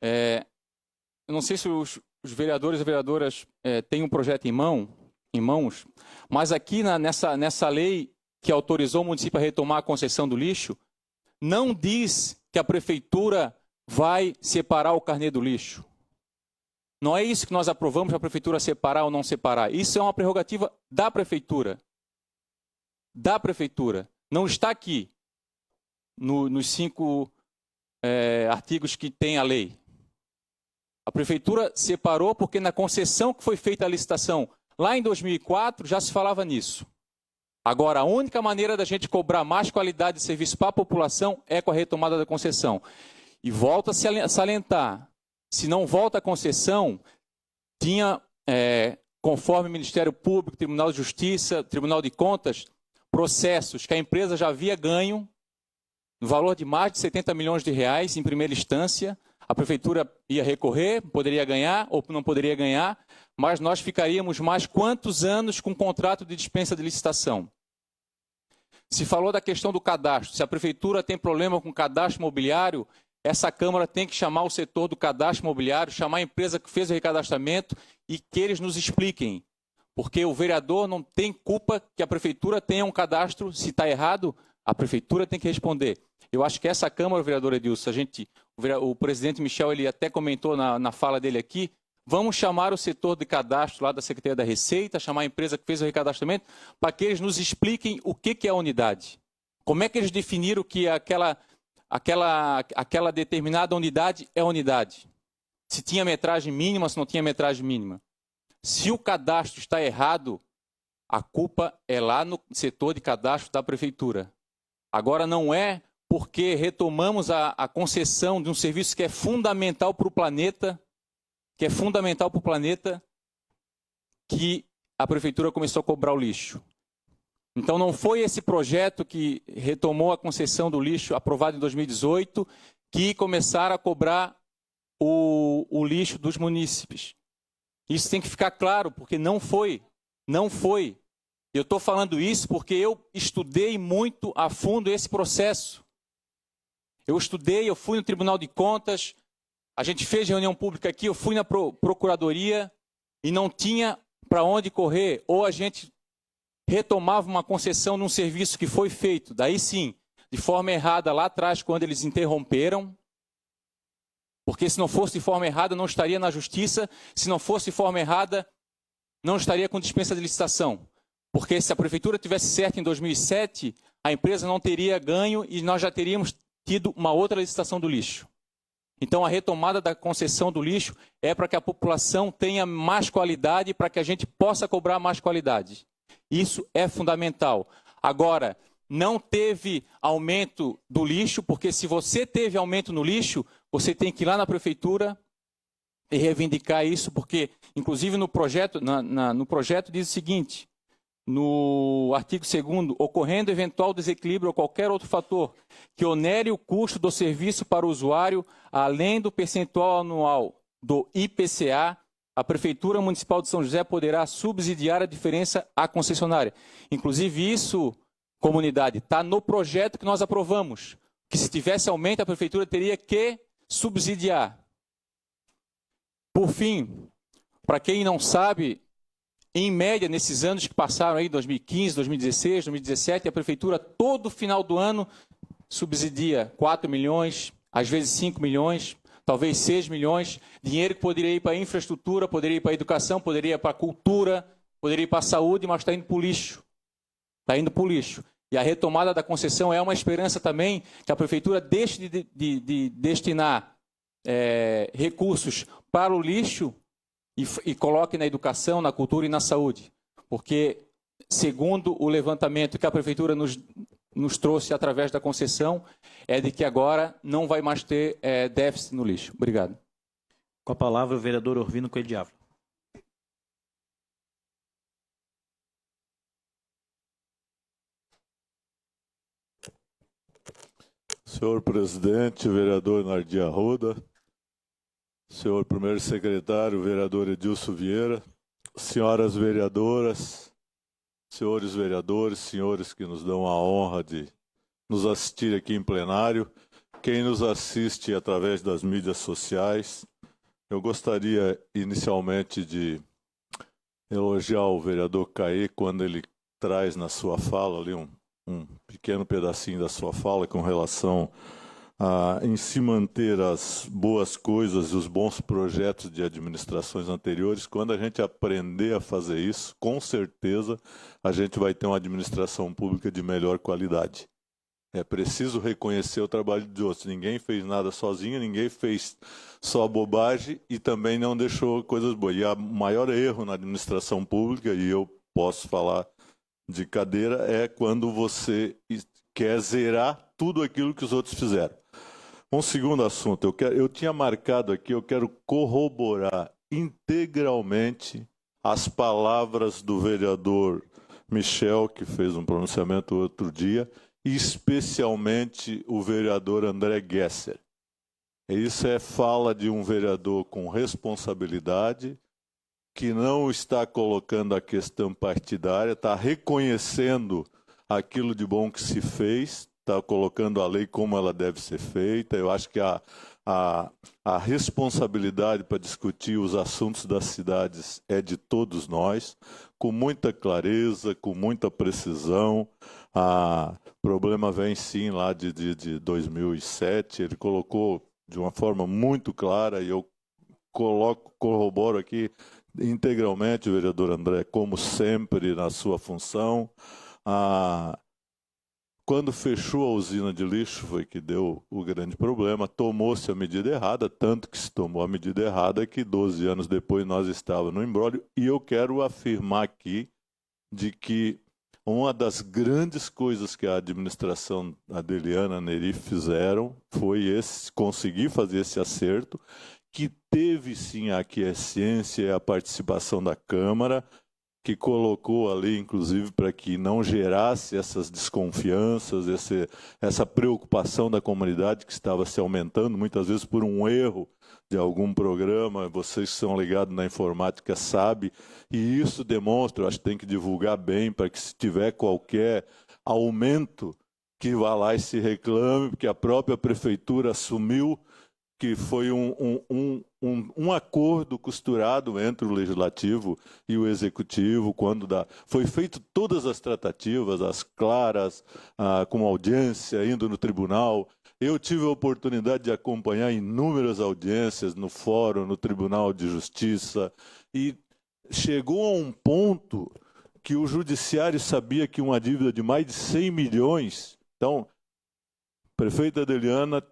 Eu não sei se os vereadores e vereadoras têm um projeto em mãos, mas aqui nessa lei que autorizou o município a retomar a concessão do lixo, não diz que a prefeitura vai separar o carnê do lixo. Não é isso que nós aprovamos, a prefeitura separar ou não separar. Isso é uma prerrogativa da prefeitura. Da prefeitura. Não está aqui nos 5 artigos que tem a lei. A prefeitura separou porque na concessão que foi feita a licitação lá em 2004 já se falava nisso. Agora, a única maneira da gente cobrar mais qualidade de serviço para a população é com a retomada da concessão. E volta a salientar, se não volta a concessão, tinha, conforme o Ministério Público, Tribunal de Justiça, Tribunal de Contas, processos que a empresa já havia ganho, no valor de mais de 70 milhões de reais em primeira instância. A prefeitura ia recorrer, poderia ganhar ou não poderia ganhar, mas nós ficaríamos mais quantos anos com contrato de dispensa de licitação? Se falou da questão do cadastro. Se a prefeitura tem problema com o cadastro imobiliário, essa Câmara tem que chamar o setor do cadastro imobiliário, chamar a empresa que fez o recadastramento e que eles nos expliquem. Porque o vereador não tem culpa que a prefeitura tenha um cadastro. Se está errado, a prefeitura tem que responder. Eu acho que essa Câmara, vereador Edilson, o presidente Michel, ele até comentou na fala dele aqui, vamos chamar o setor de cadastro lá da Secretaria da Receita, chamar a empresa que fez o recadastramento, para que eles nos expliquem o que é a unidade. Como é que eles definiram que aquela determinada unidade é unidade? Se tinha metragem mínima, se não tinha metragem mínima. Se o cadastro está errado, a culpa é lá no setor de cadastro da prefeitura. Agora não é porque retomamos a concessão de um serviço que é fundamental para o planeta, que a prefeitura começou a cobrar o lixo. Então não foi esse projeto que retomou a concessão do lixo aprovado em 2018 que começaram a cobrar o lixo dos munícipes. Isso tem que ficar claro, porque não foi. Eu estou falando isso porque eu estudei muito a fundo esse processo. Eu fui no Tribunal de Contas, a gente fez reunião pública aqui, eu fui na Procuradoria e não tinha para onde correr. Ou a gente retomava uma concessão num serviço que foi feito, daí sim, de forma errada lá atrás, quando eles interromperam. Porque se não fosse de forma errada, não estaria na justiça. Se não fosse de forma errada, não estaria com dispensa de licitação. Porque se a prefeitura tivesse certo em 2007, a empresa não teria ganho e nós já teríamos tido uma outra licitação do lixo. Então a retomada da concessão do lixo é para que a população tenha mais qualidade, para que a gente possa cobrar mais qualidade. Isso é fundamental. Agora, não teve aumento do lixo, porque se você teve aumento no lixo, você tem que ir lá na prefeitura e reivindicar isso, porque, inclusive, no projeto diz o seguinte, no artigo 2º, ocorrendo eventual desequilíbrio ou qualquer outro fator que onere o custo do serviço para o usuário, além do percentual anual do IPCA, a Prefeitura Municipal de São José poderá subsidiar a diferença à concessionária. Inclusive, isso, comunidade, está no projeto que nós aprovamos, que se tivesse aumento, a Prefeitura teria que subsidiar. Por fim, para quem não sabe, em média, nesses anos que passaram aí, 2015, 2016, 2017, a Prefeitura, todo final do ano, subsidia 4 milhões, às vezes 5 milhões, talvez 6 milhões, dinheiro que poderia ir para a infraestrutura, poderia ir para a educação, poderia ir para a cultura, poderia ir para a saúde, mas está indo para o lixo. Está indo para o lixo. E a retomada da concessão é uma esperança também que a Prefeitura deixe de destinar recursos para o lixo e coloque na educação, na cultura e na saúde. Porque, segundo o levantamento que a Prefeitura nos trouxe através da concessão, é de que agora não vai mais ter déficit no lixo. Obrigado. Com a palavra o vereador Orvino Coelho de Ávila. Senhor presidente, vereador Nardi Arruda, senhor primeiro secretário, vereador Edilson Vieira, senhoras vereadoras, senhores vereadores, senhores que nos dão a honra de nos assistir aqui em plenário, quem nos assiste através das mídias sociais, eu gostaria inicialmente de elogiar o vereador Caê quando ele traz na sua fala ali um pequeno pedacinho da sua fala com relação a em se manter as boas coisas e os bons projetos de administrações anteriores. Quando a gente aprender a fazer isso, com certeza a gente vai ter uma administração pública de melhor qualidade. É preciso reconhecer o trabalho de outros. Ninguém fez nada sozinho, ninguém fez só bobagem e também não deixou coisas boas. E o maior erro na administração pública, e eu posso falar de cadeira, é quando você quer zerar tudo aquilo que os outros fizeram. Um segundo assunto, eu tinha marcado aqui, eu quero corroborar integralmente as palavras do vereador Michel, que fez um pronunciamento outro dia, e especialmente o vereador André Gesser. Isso é fala de um vereador com responsabilidade, que não está colocando a questão partidária, está reconhecendo aquilo de bom que se fez, está colocando a lei como ela deve ser feita. Eu acho que a responsabilidade para discutir os assuntos das cidades é de todos nós. com muita clareza, com muita precisão. O problema vem sim lá de 2007, ele colocou de uma forma muito clara, e eu corroboro aqui integralmente o vereador André, como sempre, na sua função. Quando fechou a usina de lixo foi que deu o grande problema, tomou-se a medida errada, tanto que se tomou a medida errada que 12 anos depois nós estávamos no imbróglio, e eu quero afirmar aqui de que uma das grandes coisas que a administração Adeliana Neri fizeram foi conseguir fazer esse acerto, que teve sim a aquiescência e a participação da Câmara, que colocou ali, inclusive, para que não gerasse essas desconfianças, essa preocupação da comunidade que estava se aumentando, muitas vezes por um erro de algum programa. Vocês que são ligados na informática sabem, e isso demonstra, eu acho que tem que divulgar bem, para que se tiver qualquer aumento, que vá lá e se reclame, porque a própria prefeitura assumiu que foi um acordo costurado entre o Legislativo e o Executivo, quando foi feito todas as tratativas, as claras, com audiência, indo no tribunal. Eu tive a oportunidade de acompanhar inúmeras audiências no Fórum, no Tribunal de Justiça, e chegou a um ponto que o Judiciário sabia que uma dívida de mais de 100 milhões... Então, a prefeita Adeliana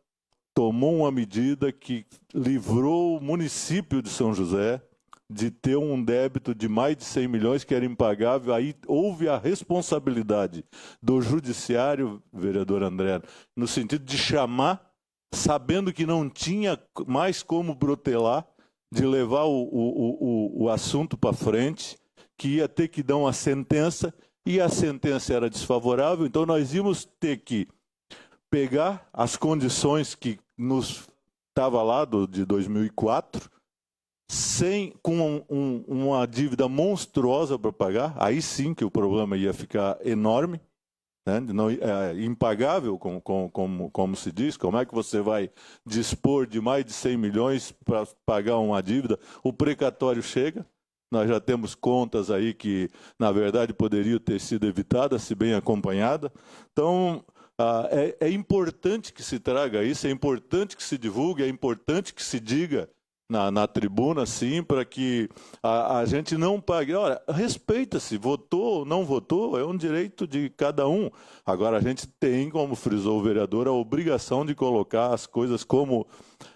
tomou uma medida que livrou o município de São José de ter um débito de mais de 100 milhões que era impagável. Aí houve a responsabilidade do Judiciário, vereador André, no sentido de chamar, sabendo que não tinha mais como protelar, de levar o assunto para frente, que ia ter que dar uma sentença, e a sentença era desfavorável, então nós íamos ter que pegar as condições que nos estava lá de 2004, com uma dívida monstruosa para pagar, aí sim que o problema ia ficar enorme, né? Não, impagável, como se diz. Como é que você vai dispor de mais de 100 milhões para pagar uma dívida? O precatório chega, nós já temos contas aí que, na verdade, poderiam ter sido evitadas, se bem acompanhada. Então, é importante que se traga isso, é importante que se divulgue, é importante que se diga na tribuna, sim, para que a gente não pague. Olha, respeita-se, votou ou não votou, é um direito de cada um. Agora, a gente tem, como frisou o vereador, a obrigação de colocar as coisas como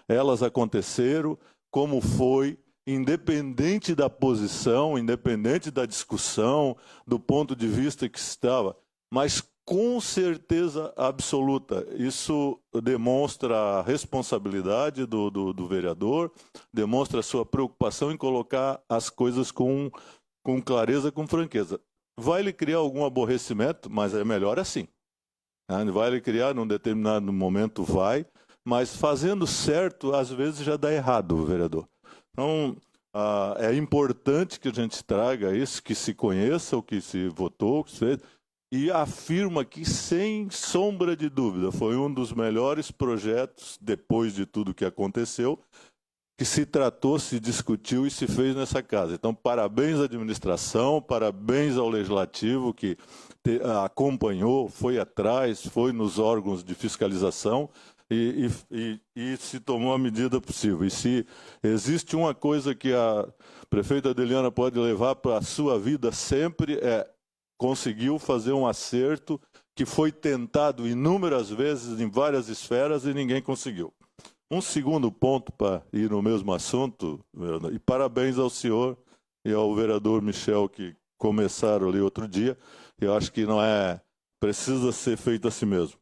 elas aconteceram, como foi, independente da posição, independente da discussão, do ponto de vista que estava, mas com certeza absoluta. Isso demonstra a responsabilidade do vereador, demonstra a sua preocupação em colocar as coisas com clareza, com franqueza. Vai lhe criar algum aborrecimento, mas é melhor assim. Vai lhe criar, num determinado momento vai, mas fazendo certo, às vezes já dá errado, vereador. Então, é importante que a gente traga isso, que se conheça o que se votou, o que se fez, e afirma que, sem sombra de dúvida, foi um dos melhores projetos, depois de tudo que aconteceu, que se tratou, se discutiu e se fez nessa casa. Então, parabéns à administração, parabéns ao Legislativo, que acompanhou, foi atrás, foi nos órgãos de fiscalização e se tomou a medida possível. E se existe uma coisa que a prefeita Adeliana pode levar para a sua vida sempre, conseguiu fazer um acerto que foi tentado inúmeras vezes em várias esferas e ninguém conseguiu. Um segundo ponto para ir no mesmo assunto, e parabéns ao senhor e ao vereador Michel, que começaram ali outro dia. Eu acho que não precisa ser feito assim mesmo.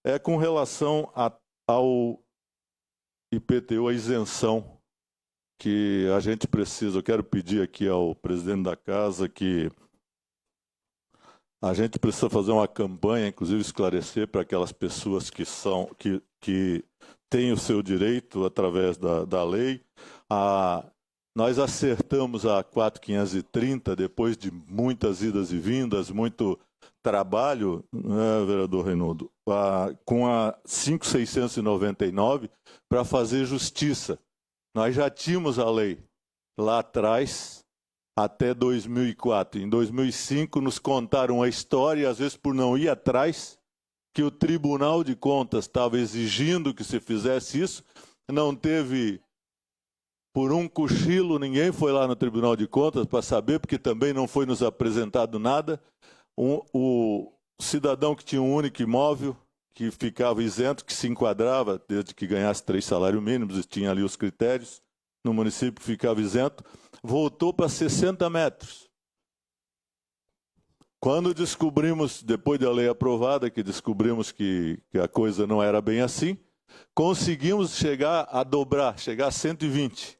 É com relação ao IPTU, a isenção, que a gente precisa. Eu quero pedir aqui ao presidente da casa que a gente precisa fazer uma campanha, inclusive esclarecer para aquelas pessoas que têm o seu direito através da lei. Nós acertamos a 4.530, depois de muitas idas e vindas, muito trabalho, né, vereador Reinaldo, com a 5.699 para fazer justiça. Nós já tínhamos a lei lá atrás, até 2004. Em 2005, nos contaram a história, às vezes por não ir atrás, que o Tribunal de Contas estava exigindo que se fizesse isso. Não teve, por um cochilo, ninguém foi lá no Tribunal de Contas para saber, porque também não foi nos apresentado nada. O cidadão que tinha um único imóvel, que ficava isento, que se enquadrava, desde que ganhasse 3 salários mínimos, e tinha ali os critérios, no município ficava isento, voltou para 60 metros. Quando descobrimos, depois da lei aprovada, que descobrimos que a coisa não era bem assim, conseguimos chegar a dobrar, chegar a 120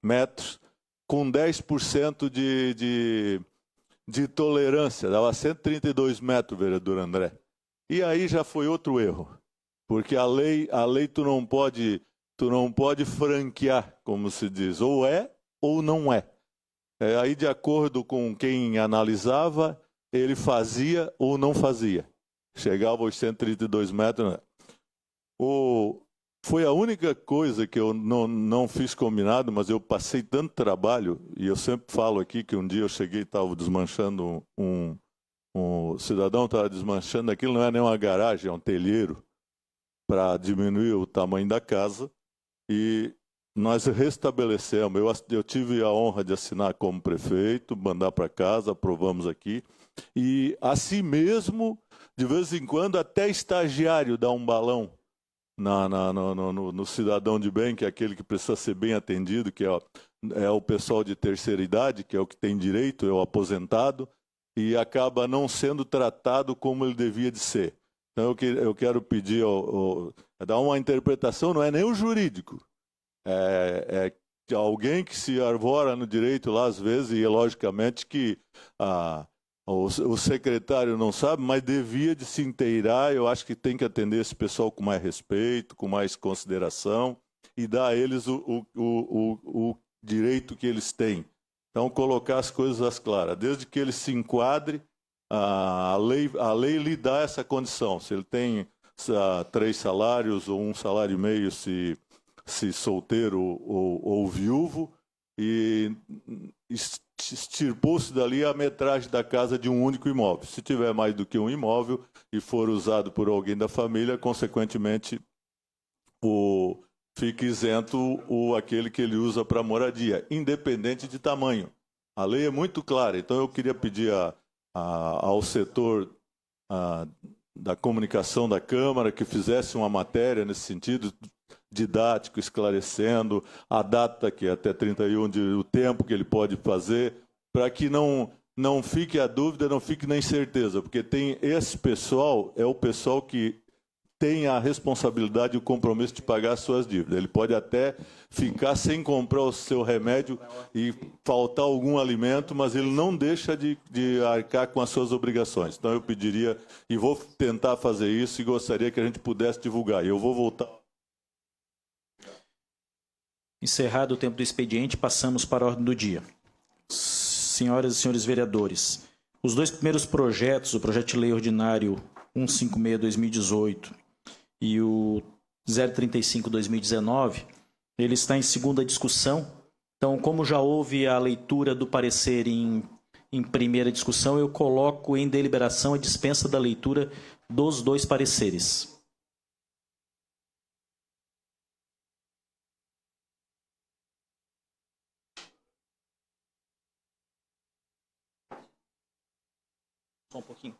metros, com 10% de tolerância, dava 132 metros, vereador André. E aí já foi outro erro, porque a lei tu não pode franquear, como se diz, ou é ou não é. Aí, de acordo com quem analisava, ele fazia ou não fazia. Chegava aos 132 metros. Foi a única coisa que eu não fiz combinado, mas eu passei tanto trabalho, e eu sempre falo aqui que um dia eu cheguei e estava desmanchando um cidadão estava desmanchando, aquilo não é nem uma garagem, é um telheiro, para diminuir o tamanho da casa, e nós restabelecemos. Eu tive a honra de assinar como prefeito, mandar para casa, aprovamos aqui, e assim mesmo, de vez em quando, até estagiário dá um balão no cidadão de bem, que é aquele que precisa ser bem atendido, que é o pessoal de terceira idade, que é o que tem direito, é o aposentado, e acaba não sendo tratado como ele devia de ser. Então eu quero pedir, dar uma interpretação, não é nem o jurídico, é alguém que se arvora no direito lá às vezes, e logicamente que o secretário não sabe, mas devia de se inteirar. Eu acho que tem que atender esse pessoal com mais respeito, com mais consideração, e dar a eles o direito que eles têm. Então, colocar as coisas às claras. Desde que ele se enquadre, a lei lhe dá essa condição. Se ele tem 3 salários ou 1 salário e meio, se solteiro ou viúvo, e extirpou-se dali a metragem da casa de um único imóvel. Se tiver mais do que um imóvel e for usado por alguém da família, consequentemente, fica isento aquele que ele usa para moradia, independente de tamanho. A lei é muito clara, então eu queria pedir ao setor da comunicação da Câmara que fizesse uma matéria nesse sentido, didático, esclarecendo a data, que é até 31, o tempo que ele pode fazer, para que não fique a dúvida, não fique na incerteza, porque tem esse pessoal, é o pessoal que tem a responsabilidade e o compromisso de pagar as suas dívidas. Ele pode até ficar sem comprar o seu remédio e faltar algum alimento, mas ele não deixa de arcar com as suas obrigações. Então eu pediria, e vou tentar fazer isso, e gostaria que a gente pudesse divulgar. E eu vou voltar. Encerrado o tempo do expediente, passamos para a ordem do dia. Senhoras e senhores vereadores, os 2 primeiros projetos, o projeto de lei ordinário 156/2018 e o 035/2019, ele está em segunda discussão. Então, como já houve a leitura do parecer em primeira discussão, eu coloco em deliberação a dispensa da leitura dos 2 pareceres. Só um pouquinho.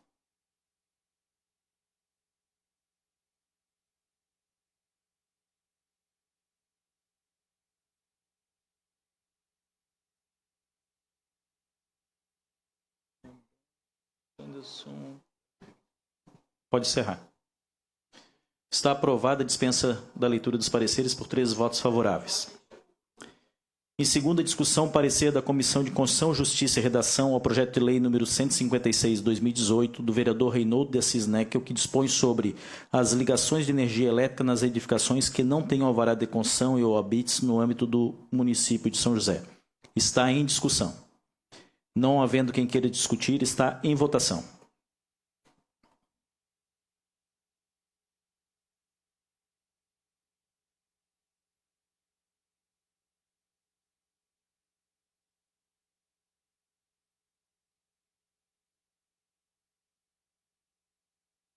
Pode encerrar. Está aprovada a dispensa da leitura dos pareceres por 13 votos favoráveis. Em segunda discussão, parecer da Comissão de Constituição, Justiça e Redação ao projeto de lei número 156/2018 do vereador Reinaldo de Assis Neckel, que dispõe sobre as ligações de energia elétrica nas edificações que não tenham alvará de construção e ou habites no âmbito do município de São José. Está em discussão. Não havendo quem queira discutir, está em votação.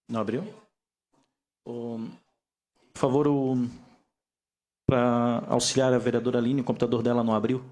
Não abriu? Por favor, para auxiliar a vereadora Aline, o computador dela não abriu.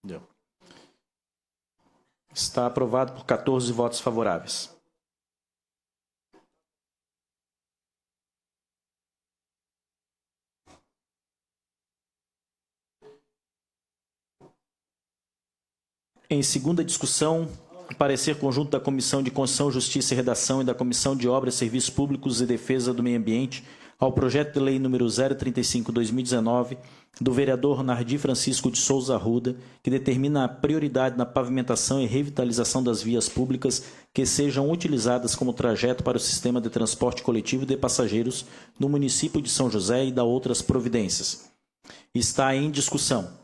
Deu. Está aprovado por 14 votos favoráveis. Em segunda discussão, parecer conjunto da Comissão de Constituição, Justiça e Redação e da Comissão de Obras, Serviços Públicos e Defesa do Meio Ambiente ao projeto de lei número 035/2019 do vereador Nardi Francisco de Souza Arruda, que determina a prioridade na pavimentação e revitalização das vias públicas que sejam utilizadas como trajeto para o sistema de transporte coletivo de passageiros no município de São José e da outras providências. Está em discussão.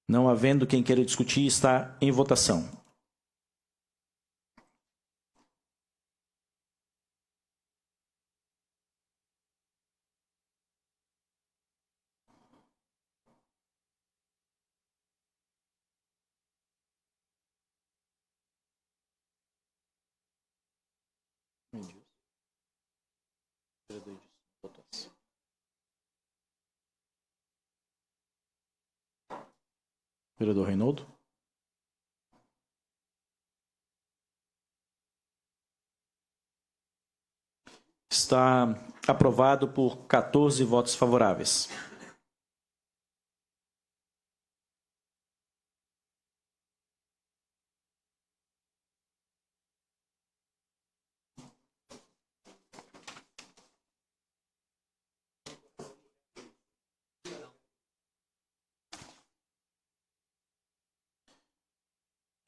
Não havendo quem queira discutir, está em votação. Vereador Reinaldo. Está aprovado por 14 votos favoráveis.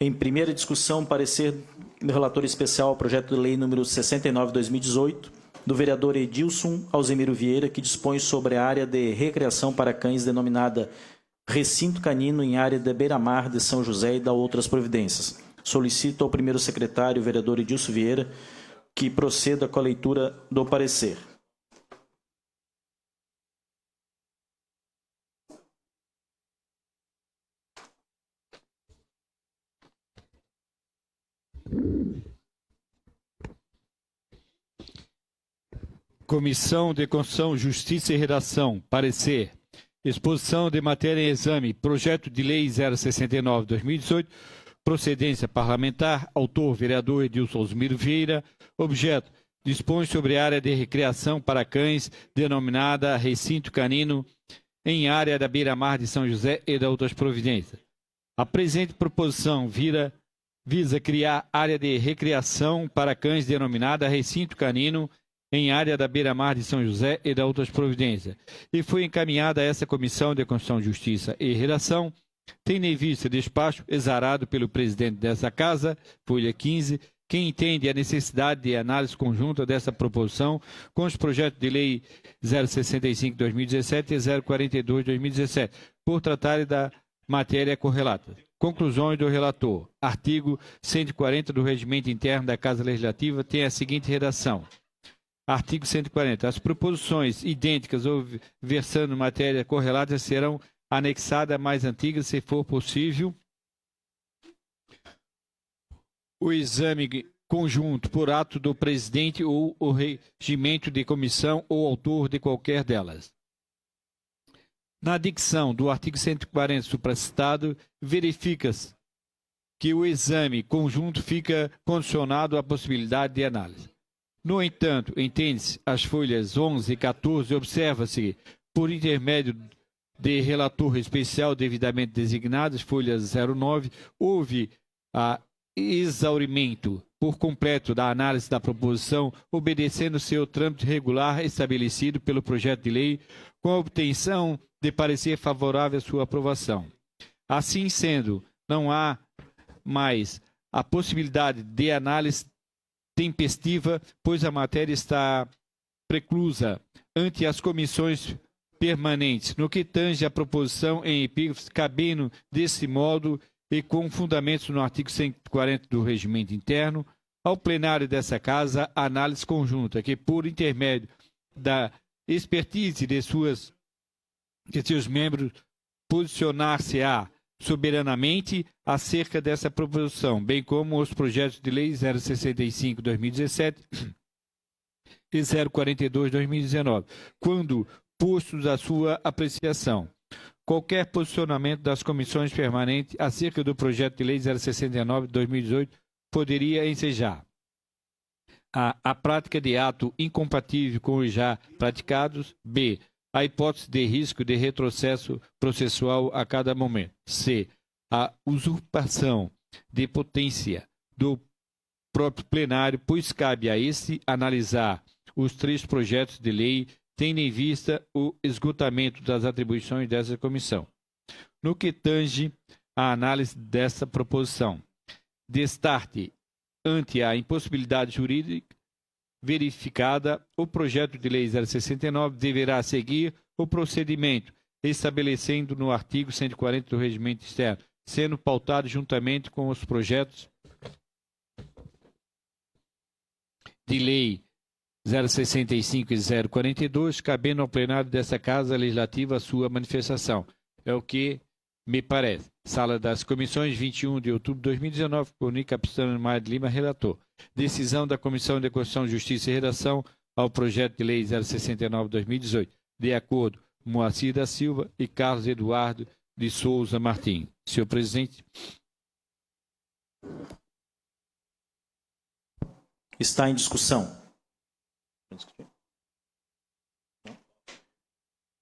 Em primeira discussão, parecer do relator especial ao projeto de lei número 69/2018, do vereador Edilson Alzemiro Vieira, que dispõe sobre a área de recreação para cães denominada Recinto Canino em área de beira-mar de São José e da outras providências. Solicito ao primeiro secretário, o vereador Edilson Vieira, que proceda com a leitura do parecer. Comissão de Constituição, Justiça e Redação. Parecer. Exposição de matéria em exame. Projeto de Lei 069/2018. Procedência parlamentar. Autor, vereador Edilson Alzemiro Vieira. Objeto. Dispõe sobre área de recreação para cães, denominada Recinto Canino, em área da beira-mar de São José e da outras providências. A presente proposição visa criar área de recreação para cães, denominada Recinto Canino, em área da beira-mar de São José e da outras providências, e foi encaminhada a essa Comissão de Constituição, Justiça e Redação, tendo em vista despacho exarado pelo presidente dessa Casa, folha 15, que entende a necessidade de análise conjunta dessa proposição com os projetos de lei 065/2017 e 042/2017, por tratarem da matéria correlata. Conclusões do relator. Artigo 140 do Regimento Interno da Casa Legislativa tem a seguinte redação. Artigo 140. As proposições idênticas ou versando matéria correlata serão anexadas mais antigas, se for possível, o exame conjunto por ato do presidente ou o regimento de comissão ou autor de qualquer delas. Na dicção do artigo 140 supracitado, verifica-se que o exame conjunto fica condicionado à possibilidade de análise. No entanto, entende-se as folhas 11 e 14, observa-se, por intermédio de relator especial devidamente designados, folhas 09, houve a exaurimento por completo da análise da proposição, obedecendo seu trâmite regular estabelecido pelo projeto de lei, com a obtenção de parecer favorável à sua aprovação. Assim sendo, não há mais a possibilidade de análise tempestiva, pois a matéria está preclusa ante as comissões permanentes, no que tange a proposição em epígrafes, cabendo desse modo e com fundamentos no artigo 140 do Regimento Interno, ao plenário dessa Casa, a análise conjunta, que por intermédio da expertise de seus membros, posicionar-se-á soberanamente acerca dessa proposição, bem como os projetos de lei 065/2017 e 042/2019, quando postos à sua apreciação. Qualquer posicionamento das comissões permanentes acerca do projeto de lei 069/2018 poderia ensejar a prática de ato incompatível com os já praticados, b. a hipótese de risco de retrocesso processual a cada momento, c. a usurpação de potência do próprio plenário, pois cabe a esse analisar os 3 projetos de lei, tendo em vista o esgotamento das atribuições dessa comissão. No que tange à análise dessa proposição, destarte ante a impossibilidade jurídica verificada, o projeto de lei 069 deverá seguir o procedimento estabelecendo no artigo 140 do Regimento Externo, sendo pautado juntamente com os projetos de lei 065 e 042, cabendo ao plenário dessa Casa Legislativa a sua manifestação. É o que me parece. Sala das Comissões, 21 de outubro de 2019, comunica a Capitã Maia de Lima, relator. Decisão da Comissão de Constituição, Justiça e Redação ao projeto de lei 069/2018, de acordo com Moacir da Silva e Carlos Eduardo de Souza Martins. Senhor presidente. Está em discussão.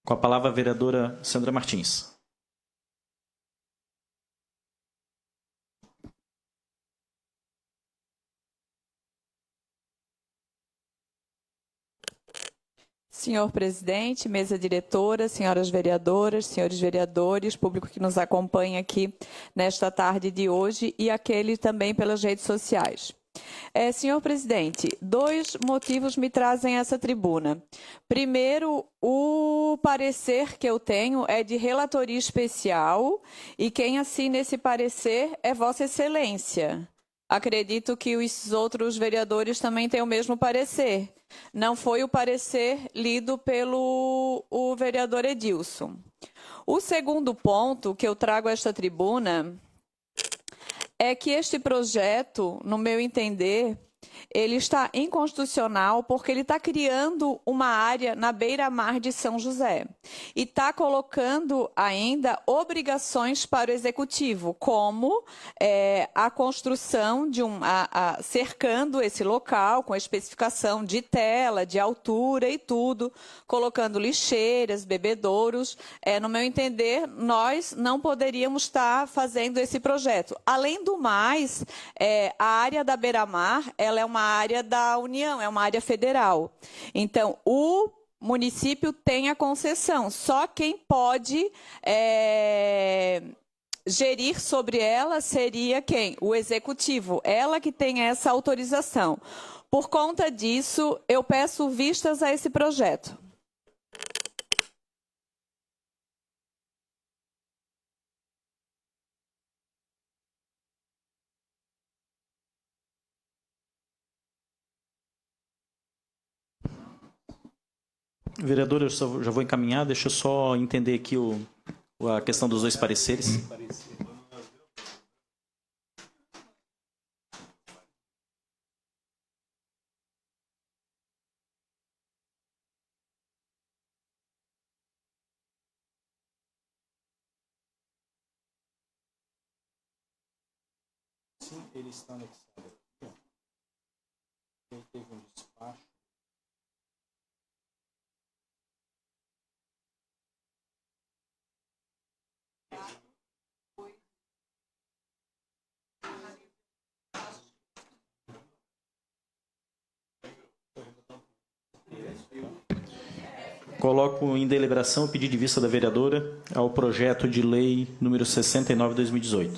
Com a palavra a vereadora Sandra Martins. Senhor presidente, mesa diretora, senhoras vereadoras, senhores vereadores, público que nos acompanha aqui nesta tarde de hoje e aquele também pelas redes sociais. Senhor presidente, 2 motivos me trazem essa tribuna. Primeiro, o parecer que eu tenho é de relatoria especial e quem assina esse parecer é Vossa Excelência. Acredito que os outros vereadores também têm o mesmo parecer. Não foi o parecer lido pelo vereador Edilson. O segundo ponto que eu trago a esta tribuna é que este projeto, no meu entender, ele está inconstitucional porque ele está criando uma área na beira-mar de São José e está colocando ainda obrigações para o executivo, como a construção de cercando esse local com a especificação de tela, de altura e tudo, colocando lixeiras, bebedouros. No meu entender, nós não poderíamos estar fazendo esse projeto. Além do mais, a área da beira-mar, ela é uma área da União, é uma área federal. Então, o município tem a concessão, só quem pode gerir sobre ela seria quem? O executivo, ela que tem essa autorização. Por conta disso, eu peço vistas a esse projeto. Vereador, eu já vou encaminhar, deixa eu só entender aqui a questão dos 2 pareceres. Sim, ele está anexado aqui. Ele teve um despacho. Coloco em deliberação o pedido de vista da vereadora ao projeto de lei número 69/2018.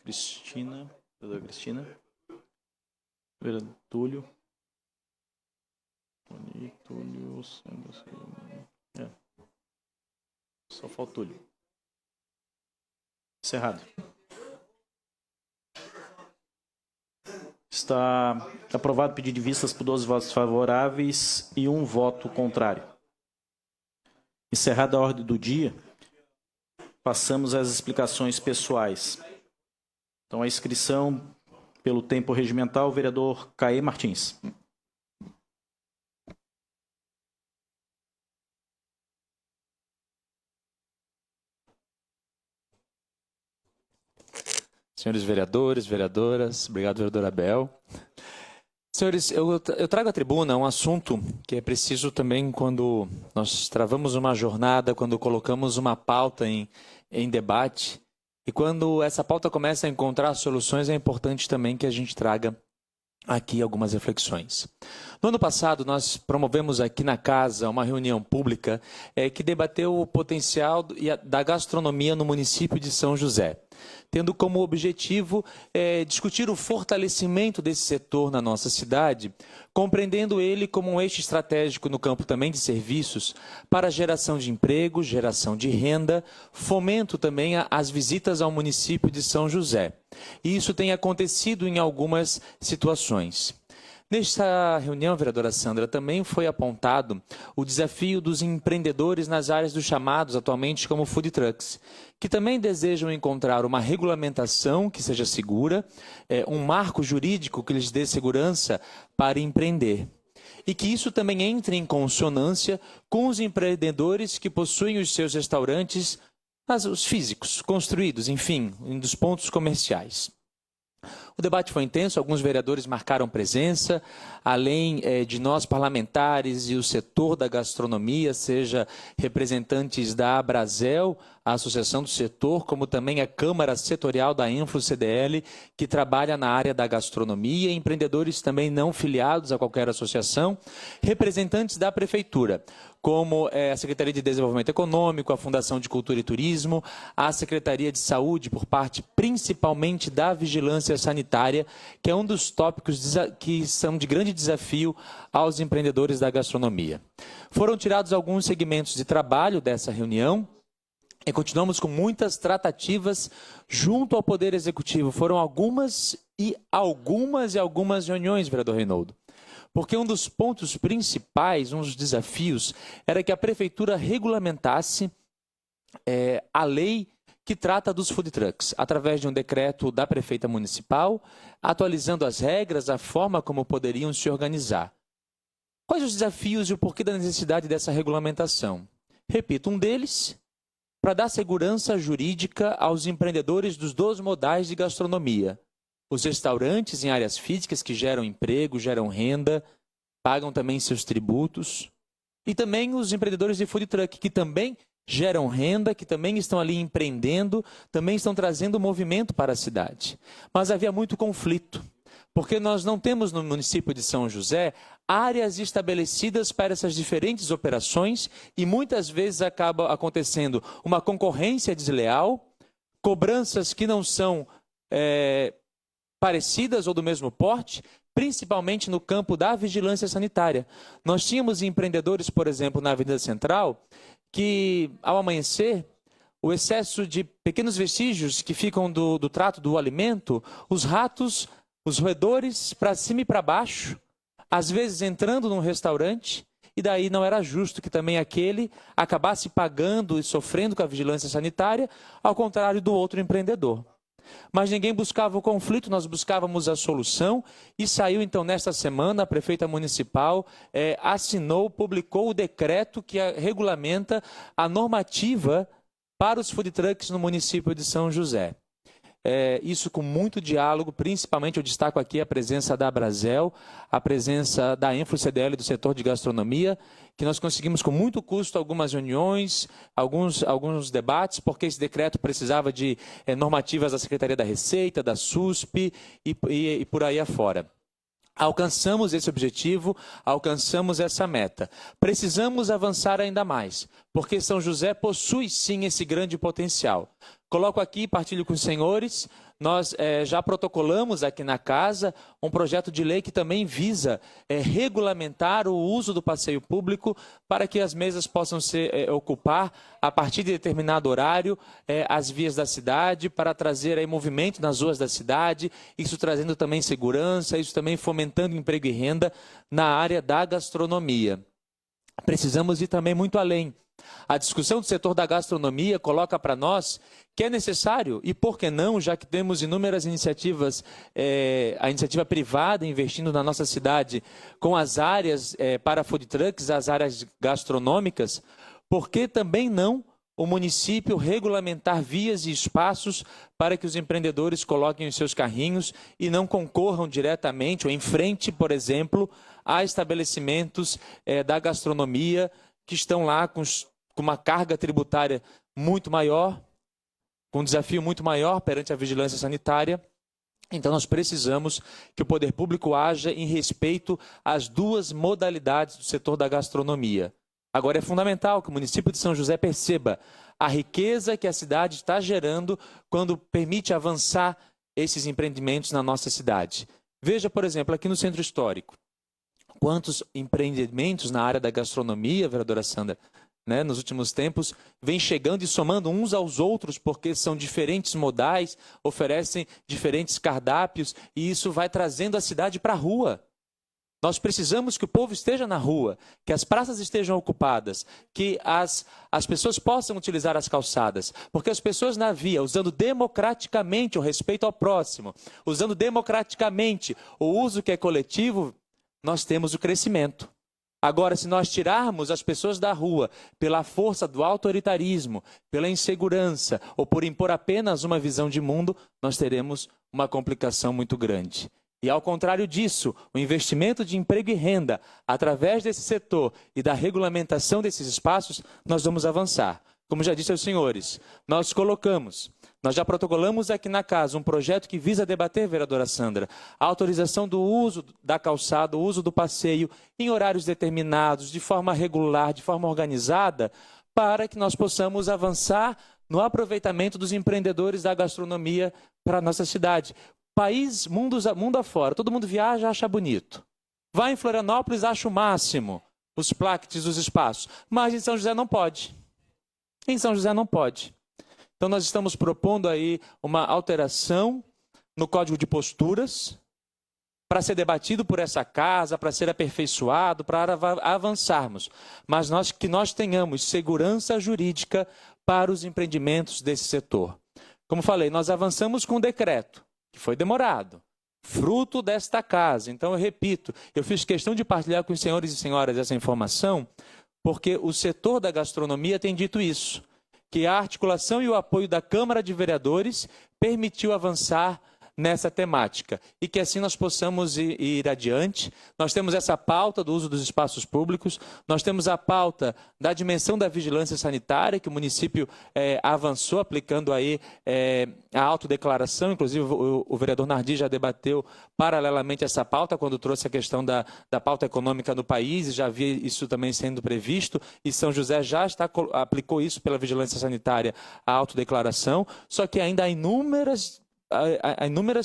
Cristina, vereadora Cristina, vereador Túlio, só falta o Túlio. Encerrado. Está aprovado o pedido de vistas por 12 votos favoráveis e 1 voto contrário. Encerrada a ordem do dia, passamos às explicações pessoais. Então, a inscrição pelo tempo regimental, o vereador Caê Martins. Senhores vereadores, vereadoras, obrigado, vereador Abel. Senhores, eu trago à tribuna um assunto que é preciso também quando nós travamos uma jornada, quando colocamos uma pauta em debate, e quando essa pauta começa a encontrar soluções, é importante também que a gente traga aqui algumas reflexões. No ano passado, nós promovemos aqui na casa uma reunião pública que debateu o potencial da gastronomia no município de São José, tendo como objetivo discutir o fortalecimento desse setor na nossa cidade, compreendendo ele como um eixo estratégico no campo também de serviços para geração de emprego, geração de renda, fomento também às visitas ao município de São José. E isso tem acontecido em algumas situações. Nesta reunião, vereadora Sandra, também foi apontado o desafio dos empreendedores nas áreas dos chamados atualmente como food trucks, que também desejam encontrar uma regulamentação que seja segura, um marco jurídico que lhes dê segurança para empreender. E que isso também entre em consonância com os empreendedores que possuem os seus restaurantes, os físicos, construídos, enfim, dos pontos comerciais. O debate foi intenso, alguns vereadores marcaram presença, além de nós parlamentares e o setor da gastronomia, seja representantes da Abrazel, a associação do setor, como também a Câmara Setorial da Influ-CDL, que trabalha na área da gastronomia, empreendedores também não filiados a qualquer associação, representantes da Prefeitura, como a Secretaria de Desenvolvimento Econômico, a Fundação de Cultura e Turismo, a Secretaria de Saúde, por parte principalmente da Vigilância Sanitária, que é um dos tópicos que são de grande desafio aos empreendedores da gastronomia. Foram tirados alguns segmentos de trabalho dessa reunião, e continuamos com muitas tratativas junto ao Poder Executivo. Foram algumas reuniões, vereador Reinaldo. Porque um dos pontos principais, um dos desafios, era que a Prefeitura regulamentasse a lei que trata dos food trucks, através de um decreto da Prefeita Municipal, atualizando as regras, a forma como poderiam se organizar. Quais os desafios e o porquê da necessidade dessa regulamentação? Repito, um deles, para dar segurança jurídica aos empreendedores dos 2 modais de gastronomia. Os restaurantes em áreas físicas que geram emprego, geram renda, pagam também seus tributos. E também os empreendedores de food truck, que também geram renda, que também estão ali empreendendo, também estão trazendo movimento para a cidade. Mas havia muito conflito, porque nós não temos no município de São José áreas estabelecidas para essas diferentes operações e muitas vezes acaba acontecendo uma concorrência desleal, cobranças que não são parecidas ou do mesmo porte, principalmente no campo da vigilância sanitária. Nós tínhamos empreendedores, por exemplo, na Avenida Central, que ao amanhecer, o excesso de pequenos vestígios que ficam do trato do alimento, os ratos, os roedores para cima e para baixo, às vezes entrando num restaurante, e daí não era justo que também aquele acabasse pagando e sofrendo com a vigilância sanitária, ao contrário do outro empreendedor. Mas ninguém buscava o conflito, nós buscávamos a solução, e saiu então nesta semana, a Prefeita Municipal assinou, publicou o decreto que regulamenta a normativa para os food trucks no município de São José. Isso com muito diálogo, principalmente eu destaco aqui a presença da Abrazel, a presença da Influ-CDL do setor de gastronomia, que nós conseguimos com muito custo algumas reuniões, alguns debates, porque esse decreto precisava de normativas da Secretaria da Receita, da SUSP e por aí afora. Alcançamos esse objetivo, alcançamos essa meta. Precisamos avançar ainda mais, porque São José possui sim esse grande potencial. Coloco aqui e partilho com os senhores, nós já protocolamos aqui na casa um projeto de lei que também visa regulamentar o uso do passeio público para que as mesas possam ocupar, a partir de determinado horário, as vias da cidade, para trazer aí movimento nas ruas da cidade, isso trazendo também segurança, isso também fomentando emprego e renda na área da gastronomia. Precisamos ir também muito além. A discussão do setor da gastronomia coloca para nós que é necessário, e por que não, já que temos inúmeras iniciativas, a iniciativa privada investindo na nossa cidade com as áreas para food trucks, as áreas gastronômicas, por que também não o município regulamentar vias e espaços para que os empreendedores coloquem os seus carrinhos e não concorram diretamente ou em frente, por exemplo, a estabelecimentos da gastronomia que estão lá com uma carga tributária muito maior, com um desafio muito maior perante a vigilância sanitária. Então, nós precisamos que o poder público haja em respeito às duas modalidades do setor da gastronomia. Agora, é fundamental que o município de São José perceba a riqueza que a cidade está gerando quando permite avançar esses empreendimentos na nossa cidade. Veja, por exemplo, aqui no Centro Histórico, quantos empreendimentos na área da gastronomia, vereadora Sandra, nos últimos tempos, vem chegando e somando uns aos outros, porque são diferentes modais, oferecem diferentes cardápios, e isso vai trazendo a cidade para a rua. Nós precisamos que o povo esteja na rua, que as praças estejam ocupadas, que as pessoas possam utilizar as calçadas, porque as pessoas na via, usando democraticamente o respeito ao próximo, usando democraticamente o uso que é coletivo, nós temos o crescimento. Agora, se nós tirarmos as pessoas da rua pela força do autoritarismo, pela insegurança ou por impor apenas uma visão de mundo, nós teremos uma complicação muito grande. E ao contrário disso, o investimento de emprego e renda, através desse setor e da regulamentação desses espaços, nós vamos avançar. Como já disse aos senhores, nós já protocolamos aqui na casa um projeto que visa debater, vereadora Sandra, a autorização do uso da calçada, o uso do passeio em horários determinados, de forma regular, de forma organizada, para que nós possamos avançar no aproveitamento dos empreendedores da gastronomia para a nossa cidade. País, mundo afora, todo mundo viaja, acha bonito. Vai em Florianópolis, acha o máximo, os plaques, os espaços, mas em São José não pode. Em São José não pode. Então, nós estamos propondo aí uma alteração no Código de Posturas para ser debatido por essa casa, para ser aperfeiçoado, para avançarmos. Mas que nós tenhamos segurança jurídica para os empreendimentos desse setor. Como falei, nós avançamos com o decreto, que foi demorado, fruto desta casa. Então, eu repito, eu fiz questão de partilhar com os senhores e senhoras essa informação, porque o setor da gastronomia tem dito isso, que a articulação e o apoio da Câmara de Vereadores permitiu avançar nessa temática e que assim nós possamos ir adiante. Nós temos essa pauta do uso dos espaços públicos, nós temos a pauta da dimensão da vigilância sanitária, que o município avançou aplicando aí a autodeclaração, inclusive o vereador Nardi já debateu paralelamente essa pauta, quando trouxe a questão da pauta econômica no país, e já havia isso também sendo previsto, e São José já aplicou isso pela vigilância sanitária, a autodeclaração, só que ainda há inúmeros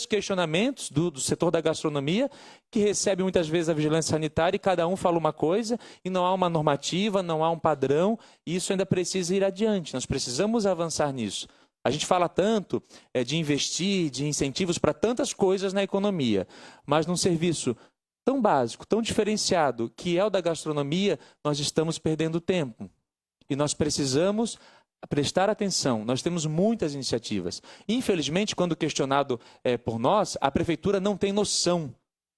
questionamentos do setor da gastronomia que recebe muitas vezes a vigilância sanitária e cada um fala uma coisa e não há uma normativa, não há um padrão, e isso ainda precisa ir adiante. Nós precisamos avançar nisso. A gente fala tanto de investir, de incentivos para tantas coisas na economia, mas num serviço tão básico, tão diferenciado, que é o da gastronomia, nós estamos perdendo tempo. E nós precisamos prestar atenção. Nós temos muitas iniciativas. Infelizmente, quando questionado por nós, a prefeitura não tem noção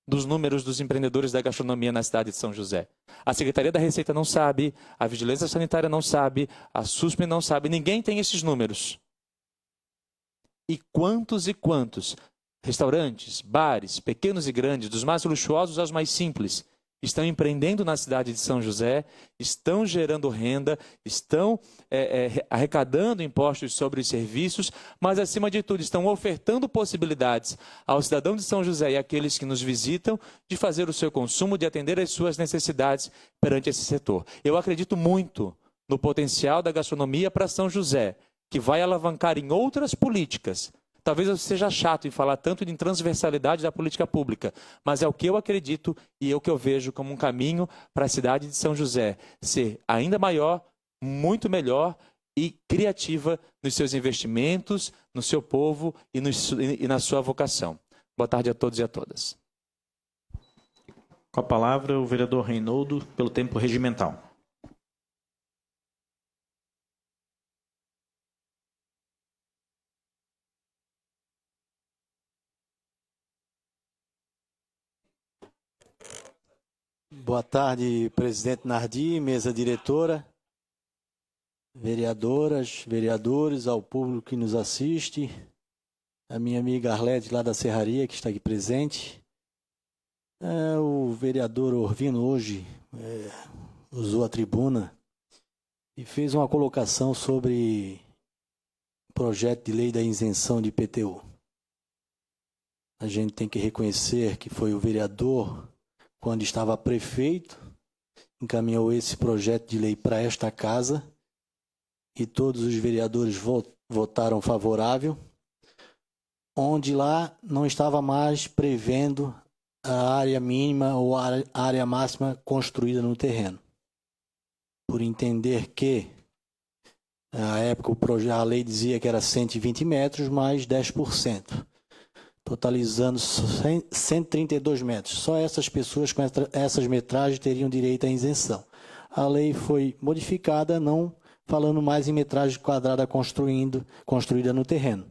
dos números dos empreendedores da gastronomia na cidade de São José. A Secretaria da Receita não sabe, a Vigilância Sanitária não sabe, a SUSP não sabe, ninguém tem esses números. E quantos restaurantes, bares, pequenos e grandes, dos mais luxuosos aos mais simples, estão empreendendo na cidade de São José, estão gerando renda, estão arrecadando impostos sobre os serviços, mas, acima de tudo, estão ofertando possibilidades ao cidadão de São José e àqueles que nos visitam de fazer o seu consumo, de atender às suas necessidades perante esse setor. Eu acredito muito no potencial da gastronomia para São José, que vai alavancar em outras políticas. Talvez eu seja chato em falar tanto de transversalidade da política pública, mas é o que eu acredito e é o que eu vejo como um caminho para a cidade de São José ser ainda maior, muito melhor e criativa nos seus investimentos, no seu povo e na sua vocação. Boa tarde a todos e a todas. Com a palavra, o vereador Reinoldo, pelo tempo regimental. Boa tarde, presidente Nardi, mesa diretora, vereadoras, vereadores, ao público que nos assiste, a minha amiga Arlete lá da Serraria, que está aqui presente. O vereador Orvino hoje usou a tribuna e fez uma colocação sobre o projeto de lei da isenção de IPTU. A gente tem que reconhecer que foi o vereador, quando estava prefeito, encaminhou esse projeto de lei para esta casa e todos os vereadores votaram favorável, onde lá não estava mais prevendo a área mínima ou a área máxima construída no terreno. Por entender que, na época, a lei dizia que era 120 metros mais 10%. Totalizando 132 metros. Só essas pessoas com essas metragens teriam direito à isenção. A lei foi modificada, não falando mais em metragem quadrada construída no terreno.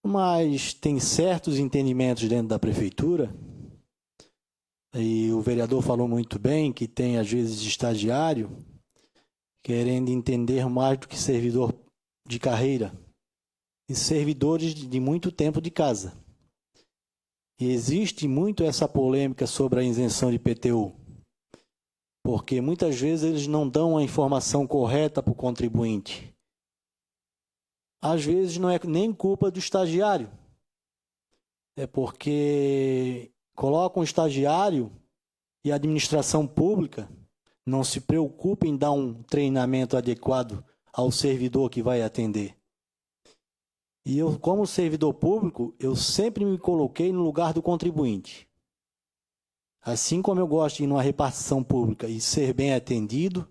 Mas tem certos entendimentos dentro da prefeitura, e o vereador falou muito bem que tem, às vezes, estagiário querendo entender mais do que servidor de carreira. E servidores de muito tempo de casa. E existe muito essa polêmica sobre a isenção de IPTU, porque muitas vezes eles não dão a informação correta para o contribuinte. Às vezes não é nem culpa do estagiário, é porque colocam um estagiário e a administração pública não se preocupa em dar um treinamento adequado ao servidor que vai atender. E eu, como servidor público, eu sempre me coloquei no lugar do contribuinte. Assim como eu gosto de ir numa repartição pública e ser bem atendido,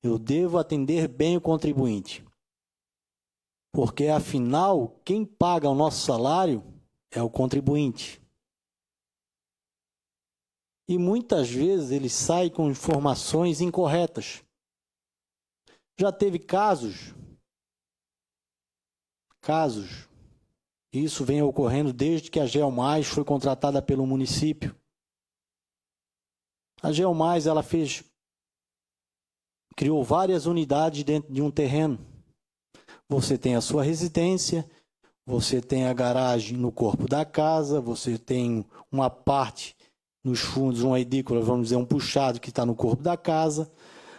eu devo atender bem o contribuinte. Porque, afinal, quem paga o nosso salário é o contribuinte. E muitas vezes ele sai com informações incorretas. Já teve casos, isso vem ocorrendo desde que a Geomais foi contratada pelo município. A Geomais, ela criou várias unidades dentro de um terreno. Você tem a sua residência, você tem a garagem no corpo da casa, você tem uma parte nos fundos, uma edícula, vamos dizer, um puxado que está no corpo da casa.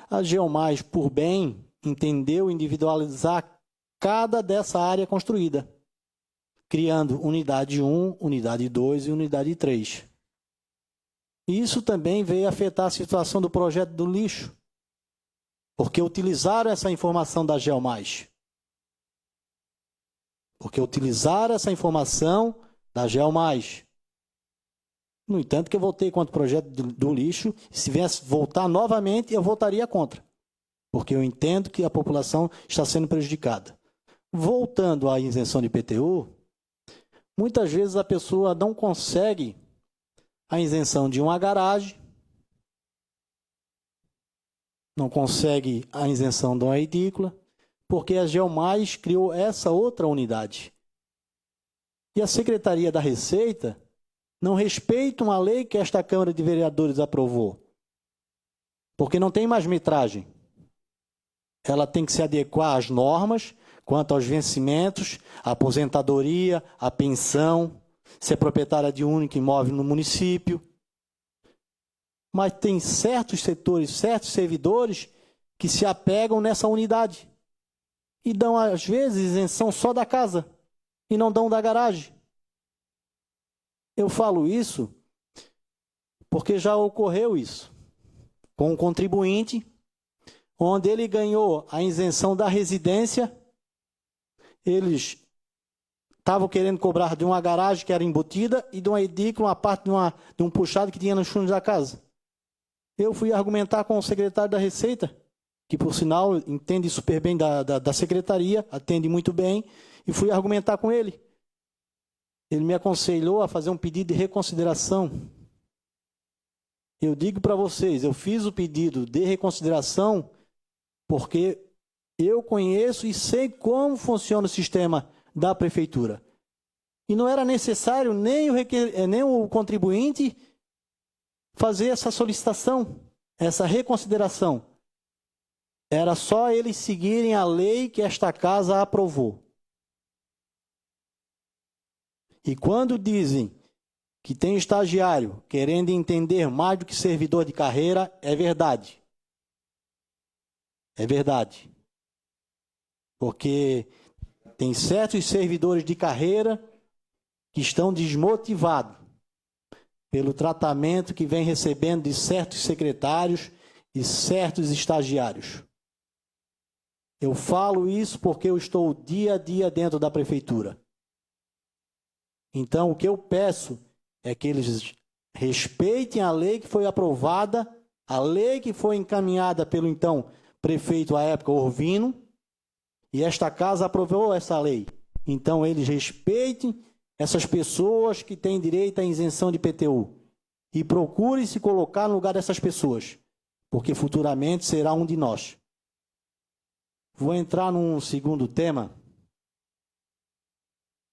A Geomais, por bem, entendeu individualizar cada dessa área construída, criando unidade 1, unidade 2 e unidade 3. E isso também veio afetar a situação do projeto do lixo, porque utilizaram essa informação da Geomais. No entanto, que eu votei contra o projeto do lixo, e se viesse voltar novamente, eu votaria contra, porque eu entendo que a população está sendo prejudicada. Voltando à isenção de IPTU, muitas vezes a pessoa não consegue a isenção de uma garagem, não consegue a isenção de uma edícula, porque a Geomais criou essa outra unidade. E a Secretaria da Receita não respeita uma lei que esta Câmara de Vereadores aprovou, porque não tem mais metragem. Ela tem que se adequar às normas quanto aos vencimentos, a aposentadoria, a pensão, ser proprietária de um único imóvel no município. Mas tem certos setores, certos servidores que se apegam nessa unidade e dão, às vezes, isenção só da casa e não dão da garagem. Eu falo isso porque já ocorreu isso com um contribuinte, onde ele ganhou a isenção da residência Eles estavam querendo cobrar de uma garagem que era embutida e de uma edícula, uma parte de um puxado que tinha nos fundos da casa. Eu fui argumentar com o secretário da Receita, que, por sinal, entende super bem da secretaria, atende muito bem, e fui argumentar com ele. Ele me aconselhou a fazer um pedido de reconsideração. Eu digo para vocês, eu fiz o pedido de reconsideração porque eu conheço e sei como funciona o sistema da prefeitura. E não era necessário nem o contribuinte fazer essa solicitação, essa reconsideração. Era só eles seguirem a lei que esta casa aprovou. E quando dizem que tem estagiário querendo entender mais do que servidor de carreira, é verdade. É verdade. Porque tem certos servidores de carreira que estão desmotivados pelo tratamento que vem recebendo de certos secretários e certos estagiários. Eu falo isso porque eu estou dia a dia dentro da prefeitura. Então, o que eu peço é que eles respeitem a lei que foi aprovada, a lei que foi encaminhada pelo então prefeito à época, Orvino, e esta casa aprovou essa lei. Então, eles respeitem essas pessoas que têm direito à isenção de IPTU e procurem se colocar no lugar dessas pessoas, porque futuramente será um de nós. Vou entrar num segundo tema,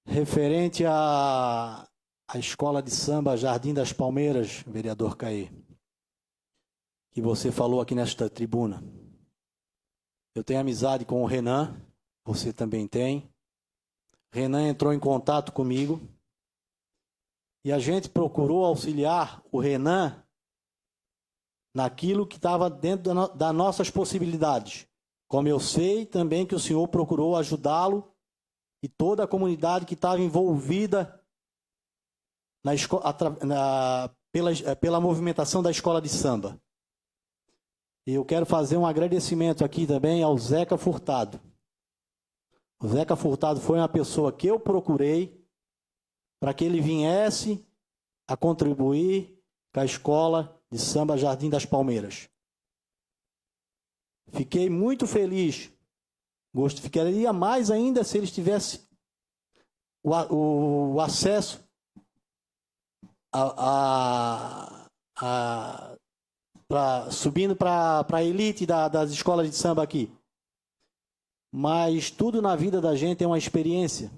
referente à Escola de Samba Jardim das Palmeiras, vereador Caê, que você falou aqui nesta tribuna. Eu tenho amizade com o Renan, você também tem. Renan entrou em contato comigo e a gente procurou auxiliar o Renan naquilo que estava dentro das nossas possibilidades. Como eu sei também que o senhor procurou ajudá-lo e toda a comunidade que estava envolvida pela movimentação da escola de samba. E eu quero fazer um agradecimento aqui também ao Zeca Furtado. O Zeca Furtado foi uma pessoa que eu procurei para que ele viesse a contribuir com a escola de samba Jardim das Palmeiras. Fiquei muito feliz. Ficaria mais ainda se eles tivessem o acesso subindo para a elite das escolas de samba aqui. Mas tudo na vida da gente é uma experiência.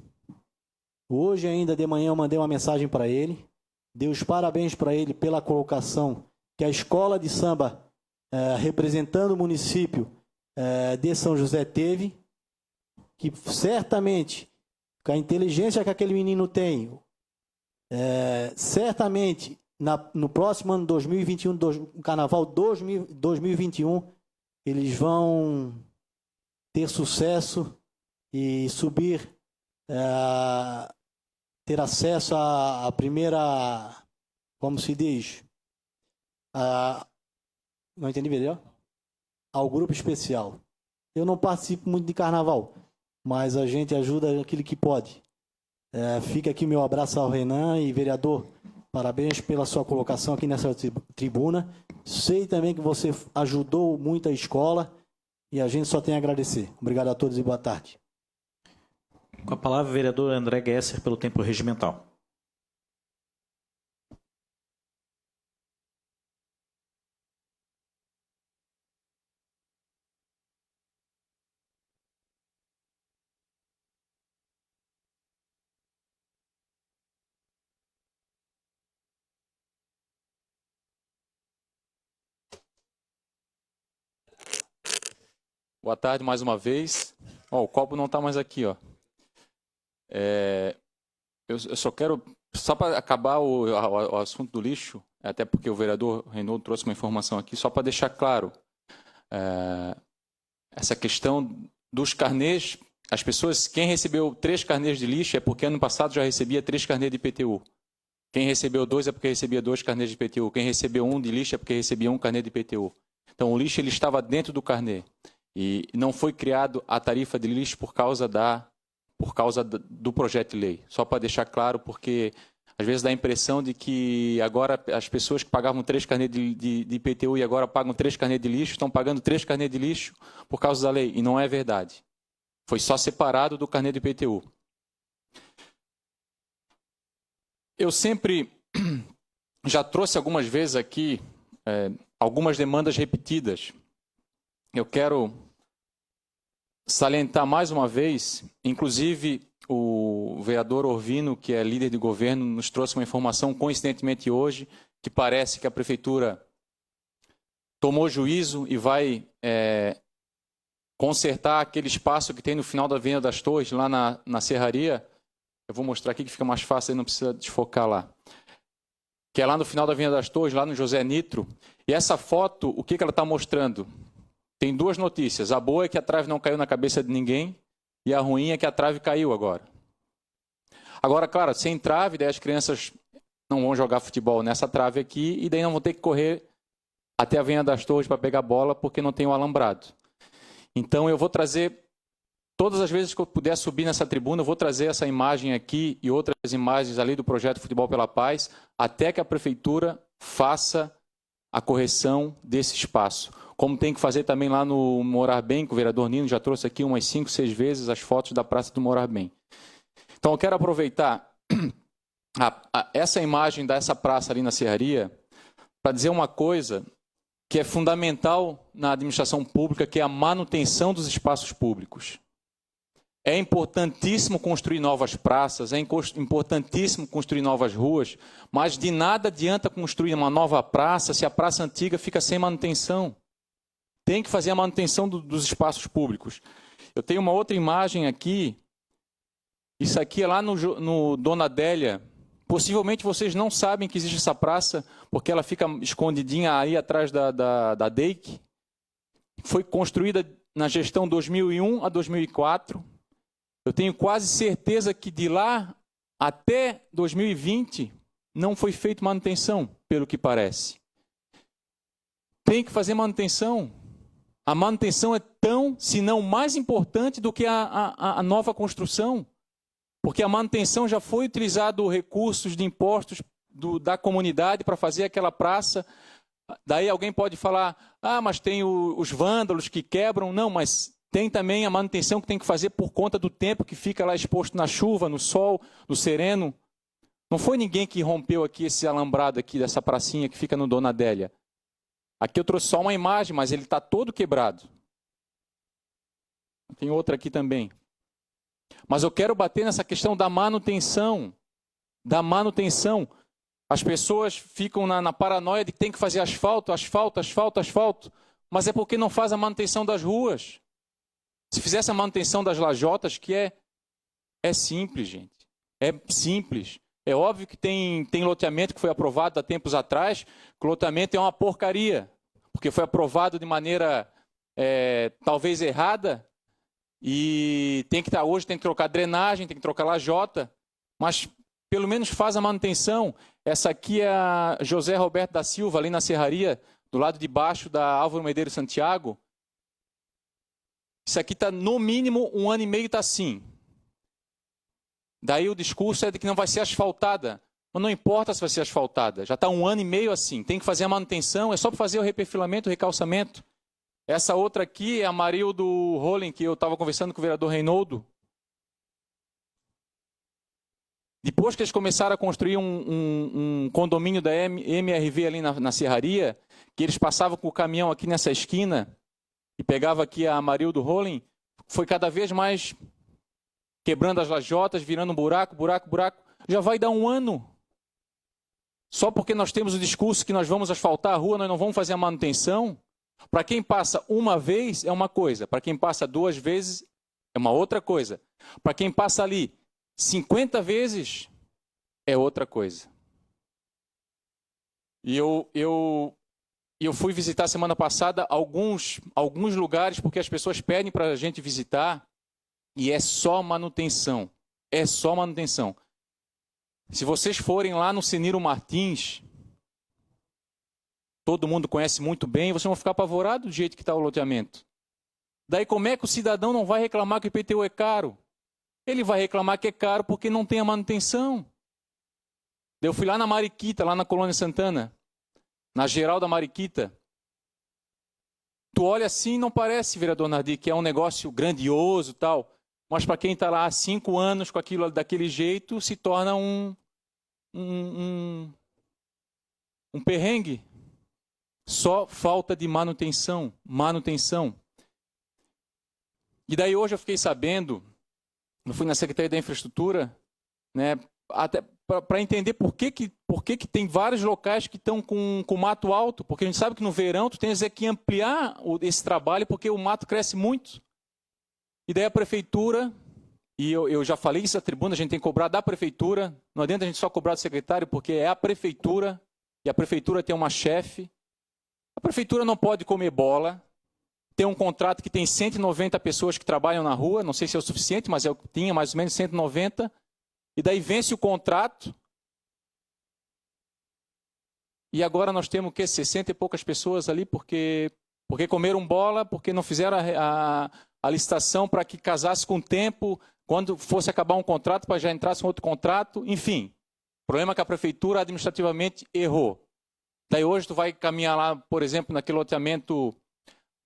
Hoje ainda de manhã eu mandei uma mensagem para ele, dei os parabéns para ele pela colocação que a escola de samba, representando o município de São José teve, que certamente, com a inteligência que aquele menino tem, certamente no próximo ano 2021, no Carnaval 2021, eles vão ter sucesso e subir, ter acesso à primeira, como se diz, não entendi melhor? Ao grupo especial. Eu não participo muito de carnaval, mas a gente ajuda aquilo que pode. Fica aqui meu abraço ao Renan e vereador, parabéns pela sua colocação aqui nessa tribuna. Sei também que você ajudou muito a escola e a gente só tem a agradecer. Obrigado a todos e boa tarde. Com a palavra, o vereador André Gesser, pelo tempo regimental. Boa tarde mais uma vez. O copo não está mais aqui, ó. Eu só quero, só para acabar o assunto do lixo, até porque o vereador Reinaldo trouxe uma informação aqui, só para deixar claro, essa questão dos carnês, as pessoas, quem recebeu 3 carnês de lixo é porque ano passado já recebia 3 carnês de IPTU. Quem recebeu 2 é porque recebia 2 carnês de IPTU. Quem recebeu 1 de lixo é porque recebia 1 carnê de IPTU. Então o lixo ele estava dentro do carnê. E não foi criado a tarifa de lixo por por causa do projeto de lei. Só para deixar claro, porque às vezes dá a impressão de que agora as pessoas que pagavam 3 carnês de IPTU e agora pagam 3 carnês de lixo, estão pagando 3 carnês de lixo por causa da lei. E não é verdade. Foi só separado do carnê do IPTU. Eu sempre já trouxe algumas vezes aqui algumas demandas repetidas. Eu quero salientar mais uma vez, inclusive o vereador Orvino, que é líder de governo, nos trouxe uma informação coincidentemente hoje, que parece que a prefeitura tomou juízo e vai consertar aquele espaço que tem no final da Avenida das Torres, lá na Serraria. Eu vou mostrar aqui que fica mais fácil, aí não precisa desfocar lá. Que é lá no final da Avenida das Torres, lá no José Nitro. E essa foto, o que ela está mostrando? Tem 2 notícias. A boa é que a trave não caiu na cabeça de ninguém e a ruim é que a trave caiu agora. Agora, claro, sem trave, daí as crianças não vão jogar futebol nessa trave aqui e daí não vão ter que correr até a Avenida das Torres para pegar bola porque não tem o alambrado. Então eu vou trazer, todas as vezes que eu puder subir nessa tribuna, eu vou trazer essa imagem aqui e outras imagens ali do projeto Futebol pela Paz, até que a prefeitura faça a correção desse espaço. Como tem que fazer também lá no Morar Bem, que o vereador Nino já trouxe aqui umas 5, 6 vezes as fotos da Praça do Morar Bem. Então eu quero aproveitar essa imagem dessa praça ali na Serraria para dizer uma coisa que é fundamental na administração pública, que é a manutenção dos espaços públicos. É importantíssimo construir novas praças, é importantíssimo construir novas ruas, mas de nada adianta construir uma nova praça se a praça antiga fica sem manutenção. Tem que fazer a manutenção dos espaços públicos. Eu tenho uma outra imagem aqui. Isso aqui é lá no Dona Adélia. Possivelmente vocês não sabem que existe essa praça, porque ela fica escondidinha aí atrás da DEIC. Foi construída na gestão 2001 a 2004. Eu tenho quase certeza que de lá até 2020 não foi feita manutenção, pelo que parece. Tem que fazer manutenção. A manutenção é tão, se não mais importante do que a nova construção. Porque a manutenção já foi utilizado recursos de impostos da comunidade para fazer aquela praça. Daí alguém pode falar, mas tem os vândalos que quebram. Não, mas tem também a manutenção que tem que fazer por conta do tempo que fica lá exposto na chuva, no sol, no sereno. Não foi ninguém que rompeu aqui esse alambrado aqui dessa pracinha que fica no Dona Adélia. Aqui eu trouxe só uma imagem, mas ele está todo quebrado. Tem outra aqui também. Mas eu quero bater nessa questão da manutenção. Da manutenção. As pessoas ficam na paranoia de que tem que fazer asfalto, asfalto, asfalto, asfalto. Mas é porque não faz a manutenção das ruas. Se fizesse a manutenção das lajotas, que é simples, gente. É simples. É óbvio que tem loteamento que foi aprovado há tempos atrás, que o loteamento é uma porcaria, porque foi aprovado de maneira talvez errada, e hoje tem que trocar drenagem, tem que trocar lajota, mas pelo menos faz a manutenção. Essa aqui é a José Roberto da Silva, ali na Serraria, do lado de baixo da Álvaro Medeiros Santiago. Isso aqui está, no mínimo, 1 ano e meio está assim. Daí o discurso é de que não vai ser asfaltada. Mas não importa se vai ser asfaltada. Já está 1 ano e meio assim. Tem que fazer a manutenção, é só para fazer o reperfilamento, o recalçamento. Essa outra aqui é a Marildo Rolling, que eu estava conversando com o vereador Reinoldo. Depois que eles começaram a construir um condomínio da MRV ali na Serraria, que eles passavam com o caminhão aqui nessa esquina e pegava aqui a Marildo Rolling, foi cada vez mais quebrando as lajotas, virando um buraco, buraco, buraco. Já vai dar 1 ano. Só porque nós temos o discurso que nós vamos asfaltar a rua, nós não vamos fazer a manutenção. Para quem passa uma vez é uma coisa, para quem passa 2 vezes é uma outra coisa. Para quem passa ali 50 vezes é outra coisa. E eu fui visitar semana passada alguns lugares, porque as pessoas pedem para a gente visitar, e é só manutenção. É só manutenção. Se vocês forem lá no Ceniro Martins, todo mundo conhece muito bem, vocês vão ficar apavorados do jeito que está o loteamento. Daí como é que o cidadão não vai reclamar que o IPTU é caro? ele vai reclamar que é caro porque não tem a manutenção. Eu fui lá na Mariquita, lá na Colônia Santana, na Geral da Mariquita. Tu olha assim, não parece, vereador Nardi, que é um negócio grandioso e tal, mas para quem está lá há 5 anos com aquilo daquele jeito, se torna um perrengue. Só falta de manutenção. E daí hoje eu fiquei sabendo, eu fui na Secretaria da Infraestrutura, né, até para entender por que tem vários locais que estão com mato alto, porque a gente sabe que no verão tu tens que ampliar esse trabalho, porque o mato cresce muito. E daí a prefeitura, e eu já falei isso na tribuna, a gente tem que cobrar da prefeitura, não adianta a gente só cobrar do secretário, porque é a prefeitura, e a prefeitura tem uma chefe. A prefeitura não pode comer bola, tem um contrato que tem 190 pessoas que trabalham na rua, não sei se é o suficiente, mas eu tinha mais ou menos 190, e daí vence o contrato, e agora nós temos o quê? 60 e poucas pessoas ali, porque comeram bola, porque não fizeram a licitação para que casasse com o tempo, quando fosse acabar um contrato, para já entrasse um outro contrato, enfim. O problema é que a prefeitura administrativamente errou. Daí hoje tu vai caminhar lá, por exemplo, naquele loteamento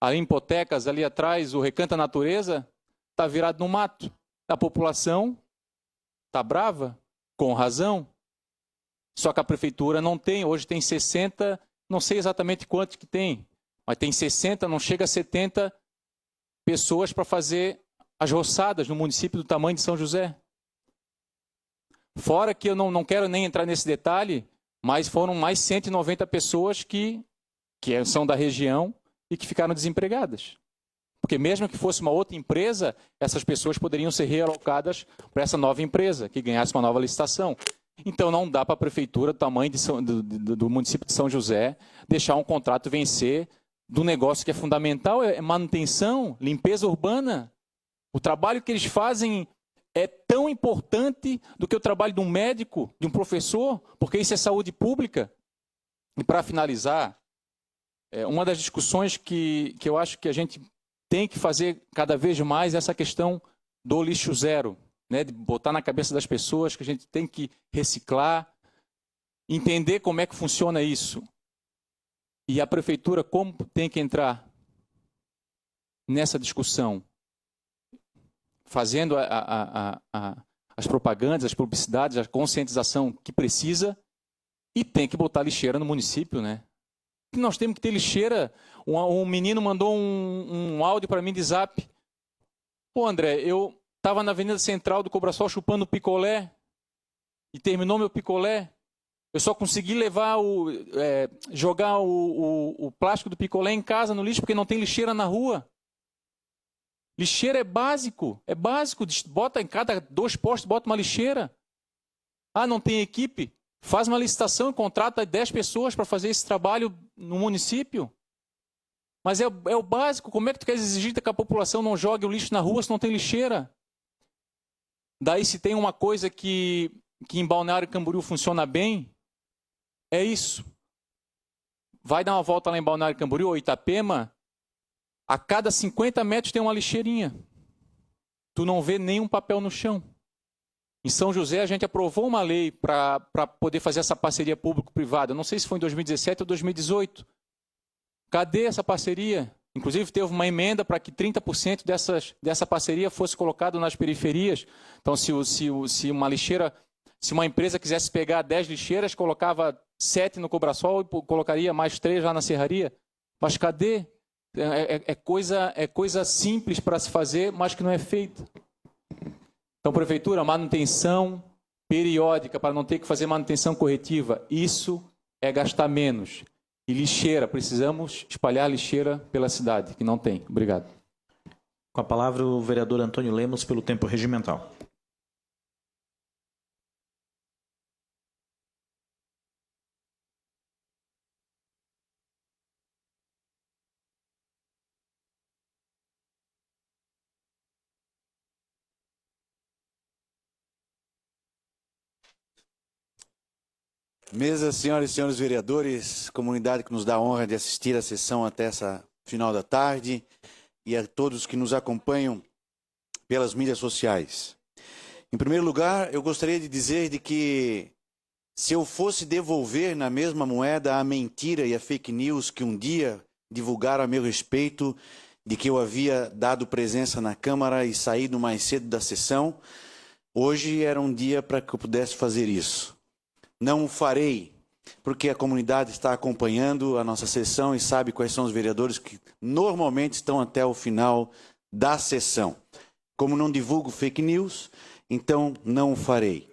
ali em Hipotecas, ali atrás, o Recanto da Natureza, está virado no mato. A população está brava, com razão. Só que a prefeitura não tem, hoje tem 60, não sei exatamente quantos que tem, mas tem 60, não chega a 70 pessoas para fazer as roçadas no município do tamanho de São José. Fora que eu não quero nem entrar nesse detalhe, mas foram mais 190 pessoas que são da região e que ficaram desempregadas. Porque mesmo que fosse uma outra empresa, essas pessoas poderiam ser realocadas para essa nova empresa, que ganhasse uma nova licitação. Então não dá para a prefeitura do tamanho do município de São José deixar um contrato vencer do negócio que é fundamental, é manutenção, limpeza urbana. O trabalho que eles fazem é tão importante do que o trabalho de um médico, de um professor, porque isso é saúde pública. E para finalizar, uma das discussões que eu acho que a gente tem que fazer cada vez mais é essa questão do lixo zero, né? De botar na cabeça das pessoas que a gente tem que reciclar, entender como é que funciona isso. E a prefeitura como tem que entrar nessa discussão? Fazendo as propagandas, as publicidades, a conscientização que precisa, e tem que botar lixeira no município, né? Nós temos que ter lixeira. Um menino mandou um áudio para mim de zap. Pô, André, eu estava na Avenida Central do Cobrasol chupando picolé e terminou meu picolé. Eu só consegui jogar o plástico do picolé em casa no lixo porque não tem lixeira na rua. Lixeira é básico. Bota em cada 2 postos, bota uma lixeira. Ah, não tem equipe? Faz uma licitação e contrata 10 pessoas para fazer esse trabalho no município. Mas é o básico. Como é que tu quer exigir que a população não jogue o lixo na rua se não tem lixeira? Daí se tem uma coisa que em Balneário Camboriú funciona bem, é isso. Vai dar uma volta lá em Balneário Camboriú ou Itapema, a cada 50 metros tem uma lixeirinha. Tu não vê nenhum papel no chão. Em São José, a gente aprovou uma lei para poder fazer essa parceria público-privada. Não sei se foi em 2017 ou 2018. Cadê essa parceria? Inclusive, teve uma emenda para que 30% dessa parceria fosse colocado nas periferias. Então, se uma empresa quisesse pegar 10 lixeiras, colocava 7 no Cobrasol e colocaria mais 3 lá na Serraria. Mas cadê? É coisa simples para se fazer, mas que não é feita. Então, prefeitura, manutenção periódica, para não ter que fazer manutenção corretiva. Isso é gastar menos. E lixeira, precisamos espalhar lixeira pela cidade, que não tem. Obrigado. Com a palavra o vereador Antônio Lemos, pelo tempo regimental. Mesa, senhoras e senhores vereadores, comunidade que nos dá a honra de assistir à sessão até essa final da tarde e a todos que nos acompanham pelas mídias sociais. Em primeiro lugar, eu gostaria de dizer de que se eu fosse devolver na mesma moeda a mentira e a fake news que um dia divulgaram a meu respeito de que eu havia dado presença na Câmara e saído mais cedo da sessão, hoje era um dia para que eu pudesse fazer isso. Não o farei, porque a comunidade está acompanhando a nossa sessão e sabe quais são os vereadores que normalmente estão até o final da sessão. Como não divulgo fake news, então não o farei.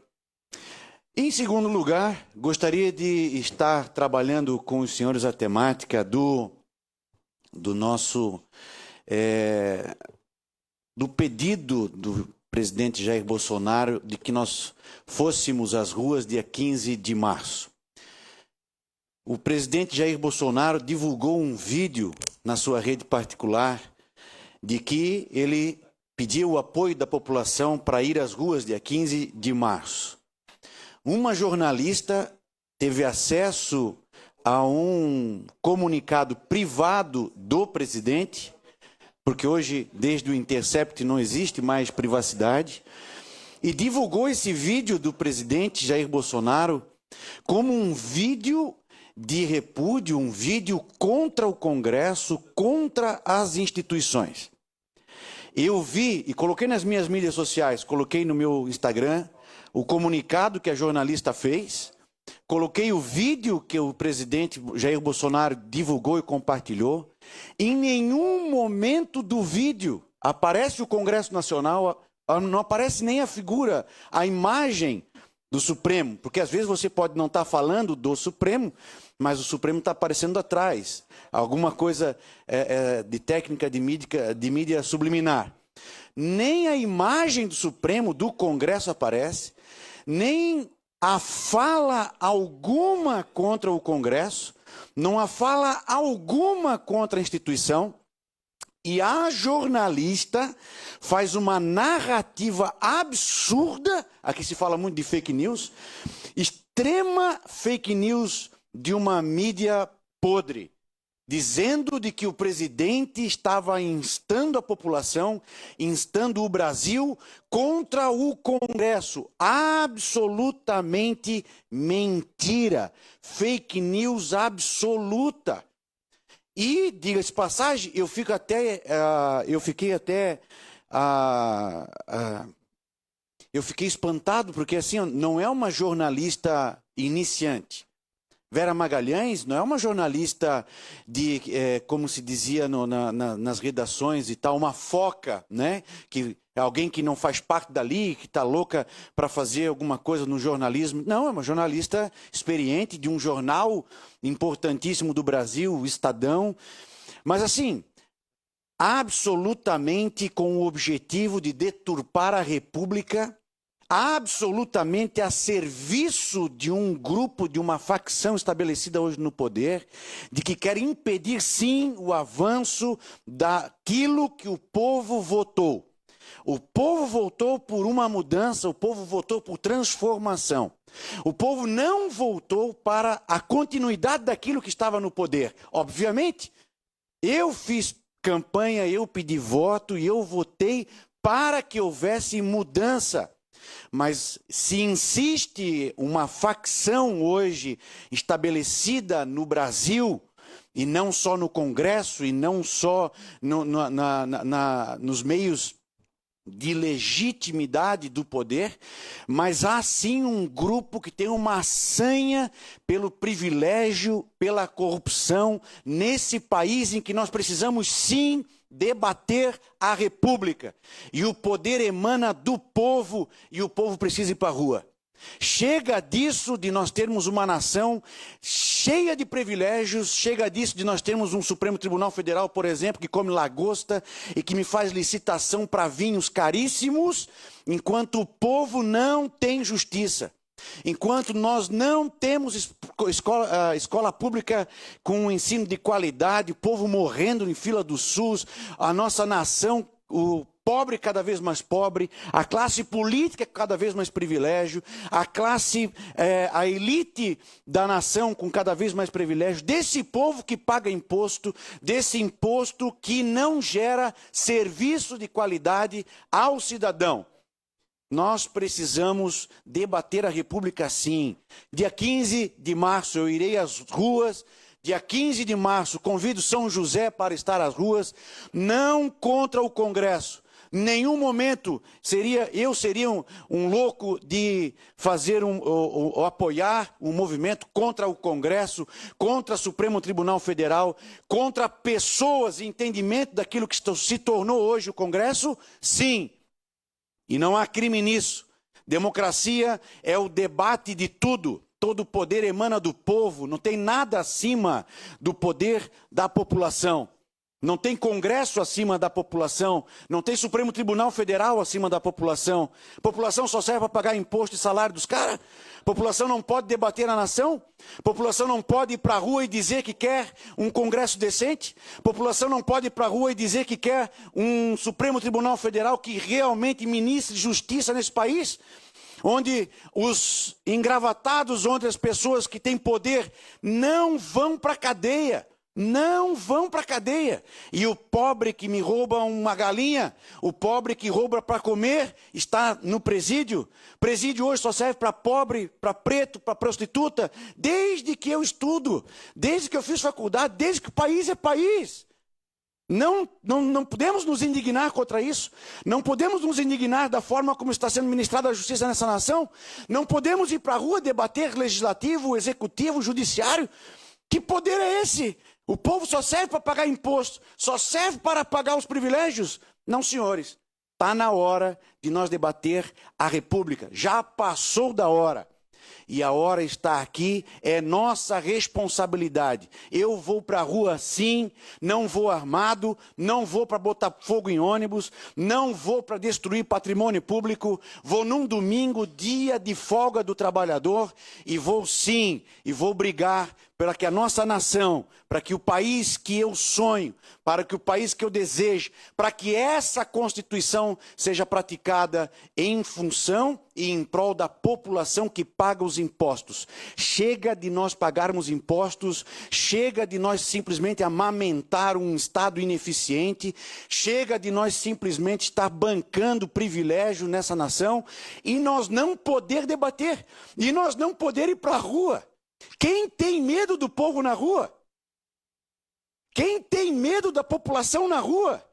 Em segundo lugar, gostaria de estar trabalhando com os senhores a temática do nosso do pedido do presidente Jair Bolsonaro de que nós fôssemos às ruas dia 15 de março. O presidente Jair Bolsonaro divulgou um vídeo na sua rede particular de que ele pediu o apoio da população para ir às ruas dia 15 de março. Uma jornalista teve acesso a um comunicado privado do presidente, porque hoje, desde o Intercept, não existe mais privacidade, e divulgou esse vídeo do presidente Jair Bolsonaro como um vídeo de repúdio, um vídeo contra o Congresso, contra as instituições. Eu vi e coloquei nas minhas mídias sociais, coloquei no meu Instagram o comunicado que a jornalista fez, coloquei o vídeo que o presidente Jair Bolsonaro divulgou e compartilhou. Em nenhum momento do vídeo aparece o Congresso Nacional, não aparece nem a figura, a imagem do Supremo, porque às vezes você pode não estar falando do Supremo, mas o Supremo está aparecendo atrás. Alguma coisa de técnica de mídia subliminar. Nem a imagem do Supremo, do Congresso aparece, nem a fala alguma contra o Congresso, não há fala alguma contra a instituição, e a jornalista faz uma narrativa absurda, aqui se fala muito de fake news, extrema fake news de uma mídia podre, dizendo de que o presidente estava instando a população, instando o Brasil contra o Congresso. Absolutamente mentira. Fake news absoluta. E, diga-se passagem, eu fiquei espantado, porque assim, não é uma jornalista iniciante. Vera Magalhães não é uma jornalista de, como se dizia nas redações e tal, uma foca, né? Que é alguém que não faz parte dali, que está louca para fazer alguma coisa no jornalismo. Não, é uma jornalista experiente de um jornal importantíssimo do Brasil, o Estadão. Mas assim, absolutamente com o objetivo de deturpar a República, absolutamente a serviço de um grupo, de uma facção estabelecida hoje no poder, de que quer impedir, sim, o avanço daquilo que o povo votou. O povo votou por uma mudança, o povo votou por transformação. O povo não votou para a continuidade daquilo que estava no poder. Obviamente, eu fiz campanha, eu pedi voto e eu votei para que houvesse mudança. Mas se insiste uma facção hoje estabelecida no Brasil, e não só no Congresso, e não só nos meios de legitimidade do poder, mas há sim um grupo que tem uma sanha pelo privilégio, pela corrupção, nesse país em que nós precisamos sim debater a República. E o poder emana do povo e o povo precisa ir para a rua. Chega disso de nós termos uma nação cheia de privilégios, chega disso de nós termos um Supremo Tribunal Federal, por exemplo, que come lagosta e que me faz licitação para vinhos caríssimos, enquanto o povo não tem justiça. Enquanto nós não temos escola pública com um ensino de qualidade, o povo morrendo em fila do SUS, a nossa nação, o pobre cada vez mais pobre, a classe política cada vez mais privilégio, a elite da nação com cada vez mais privilégio, desse povo que paga imposto, desse imposto que não gera serviço de qualidade ao cidadão. Nós precisamos debater a República sim. Dia 15 de março eu irei às ruas. Dia 15 de março convido São José para estar às ruas, não contra o Congresso. Em nenhum momento eu seria um louco de fazer ou apoiar um movimento contra o Congresso, contra o Supremo Tribunal Federal, contra pessoas e entendimento daquilo que se tornou hoje o Congresso, sim. E não há crime nisso. Democracia é o debate de tudo. Todo poder emana do povo, não tem nada acima do poder da população. Não tem Congresso acima da população, não tem Supremo Tribunal Federal acima da população. A população só serve para pagar imposto e salário dos caras? A população não pode debater a nação? A população não pode ir para a rua e dizer que quer um Congresso decente? A população não pode ir para a rua e dizer que quer um Supremo Tribunal Federal que realmente ministre justiça nesse país? Onde os engravatados, onde as pessoas que têm poder não vão para a cadeia. Não vão para a cadeia. E o pobre que me rouba uma galinha, o pobre que rouba para comer, está no presídio. Presídio hoje só serve para pobre, para preto, para prostituta. Desde que eu estudo, desde que eu fiz faculdade, desde que o país é país. Não podemos nos indignar contra isso. Não podemos nos indignar da forma como está sendo ministrada a justiça nessa nação. Não podemos ir para a rua debater legislativo, executivo, judiciário. Que poder é esse? O povo só serve para pagar imposto, só serve para pagar os privilégios? Não, senhores. Está na hora de nós debater a República. Já passou da hora. E a hora está aqui, é nossa responsabilidade. Eu vou para a rua sim, não vou armado, não vou para botar fogo em ônibus, não vou para destruir patrimônio público, vou num domingo, dia de folga do trabalhador, e vou sim, e vou brigar para que a nossa nação, para que o país que eu sonho, para que o país que eu desejo, para que essa Constituição seja praticada em função e em prol da população que paga os impostos. Chega de nós pagarmos impostos, chega de nós simplesmente amamentar um Estado ineficiente, chega de nós simplesmente estar bancando privilégio nessa nação e nós não poder debater, e nós não poder ir para a rua. Quem tem medo do povo na rua? Quem tem medo da população na rua?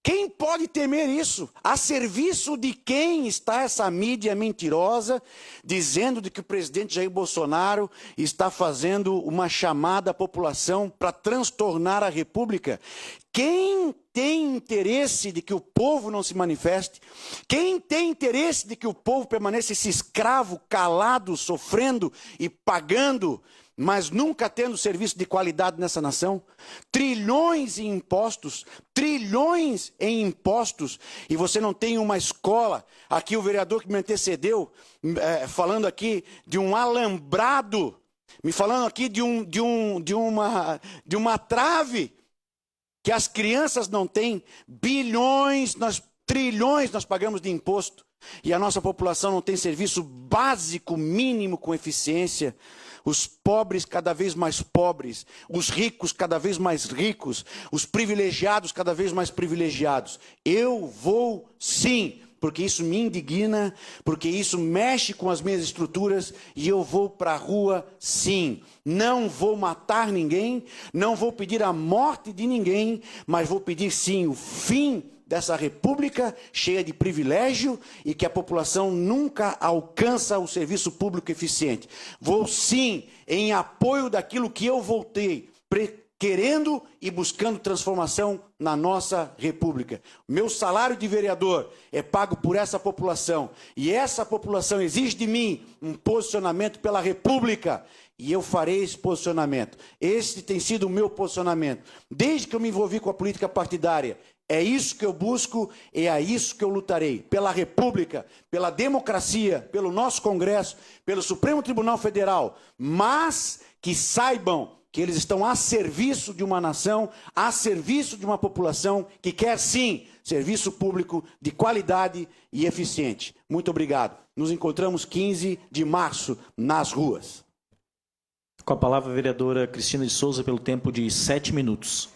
Quem pode temer isso? A serviço de quem está essa mídia mentirosa dizendo de que o presidente Jair Bolsonaro está fazendo uma chamada à população para transtornar a República? Quem tem interesse de que o povo não se manifeste? Quem tem interesse de que o povo permaneça esse escravo, calado, sofrendo e pagando, mas nunca tendo serviço de qualidade nessa nação? Trilhões em impostos, e você não tem uma escola. Aqui o vereador que me antecedeu, falando aqui de um alambrado, me falando aqui de uma trave, que as crianças não têm. Trilhões nós pagamos de imposto, e a nossa população não tem serviço básico, mínimo, com eficiência. Os pobres cada vez mais pobres, os ricos cada vez mais ricos, os privilegiados cada vez mais privilegiados. Eu vou sim, porque isso me indigna, porque isso mexe com as minhas estruturas, e eu vou para a rua sim. Não vou matar ninguém, não vou pedir a morte de ninguém, mas vou pedir sim o fim dessa república cheia de privilégio e que a população nunca alcança o serviço público eficiente. Vou sim em apoio daquilo que eu voltei, querendo e buscando transformação na nossa república. Meu salário de vereador é pago por essa população, e essa população exige de mim um posicionamento pela república, e eu farei esse posicionamento. Esse tem sido o meu posicionamento desde que eu me envolvi com a política partidária. É isso que eu busco e é isso que eu lutarei. Pela República, pela democracia, pelo nosso Congresso, pelo Supremo Tribunal Federal. Mas que saibam que eles estão a serviço de uma nação, a serviço de uma população que quer sim serviço público de qualidade e eficiente. Muito obrigado. Nos encontramos 15 de março nas ruas. Com a palavra a vereadora Cristina de Souza pelo tempo de 7 minutos.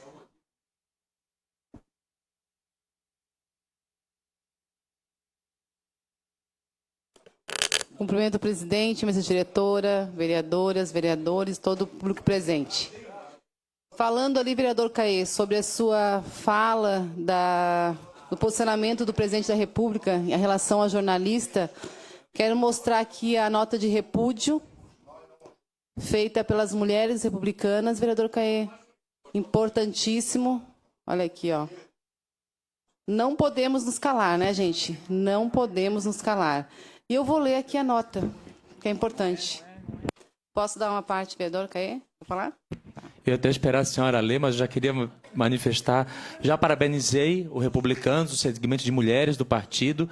Cumprimento o presidente, mesa diretora, vereadoras, vereadores, todo o público presente. Falando ali, vereador Caê, sobre a sua fala do posicionamento do presidente da República em relação à jornalista, quero mostrar aqui a nota de repúdio feita pelas mulheres republicanas, vereador Caê. Importantíssimo. Olha aqui, ó. Não podemos nos calar, né, gente? Não podemos nos calar. E eu vou ler aqui a nota, que é importante. Posso dar uma parte, vereador Caê? Vou falar? Eu ia até esperar a senhora ler, mas eu já queria manifestar. Já parabenizei o Republicanos, o segmento de mulheres do partido,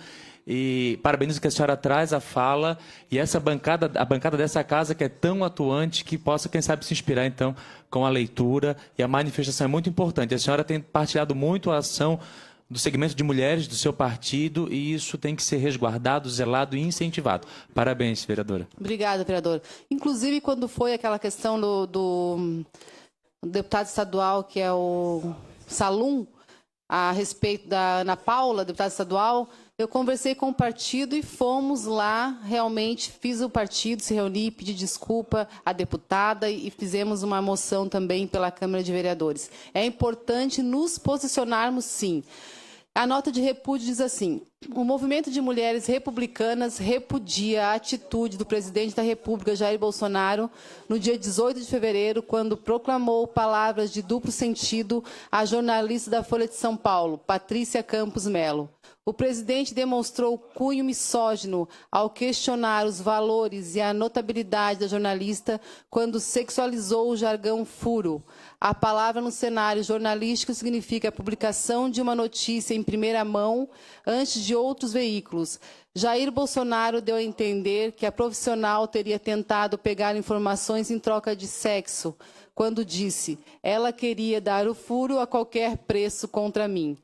e parabenizo que a senhora traz a fala e essa bancada, a bancada dessa casa que é tão atuante, que possa, quem sabe, se inspirar, então, com a leitura, e a manifestação é muito importante. A senhora tem partilhado muito a ação do segmento de mulheres do seu partido, e isso tem que ser resguardado, zelado e incentivado. Parabéns, vereadora. Obrigada, vereador. Inclusive, quando foi aquela questão do deputado estadual, que é o Salum, a respeito da Ana Paula, deputada estadual, eu conversei com o partido e fomos lá, realmente fiz o partido se reunir, pedir desculpa à deputada e fizemos uma moção também pela Câmara de Vereadores. É importante nos posicionarmos, sim. A nota de repúdio diz assim: o movimento de mulheres republicanas repudia a atitude do presidente da República, Jair Bolsonaro, no dia 18 de fevereiro, quando proclamou palavras de duplo sentido à jornalista da Folha de São Paulo, Patrícia Campos Melo. O presidente demonstrou cunho misógino ao questionar os valores e a notabilidade da jornalista quando sexualizou o jargão furo. A palavra no cenário jornalístico significa a publicação de uma notícia em primeira mão antes de outros veículos. Jair Bolsonaro deu a entender que a profissional teria tentado pegar informações em troca de sexo, quando disse: ela queria dar o furo a qualquer preço contra mim.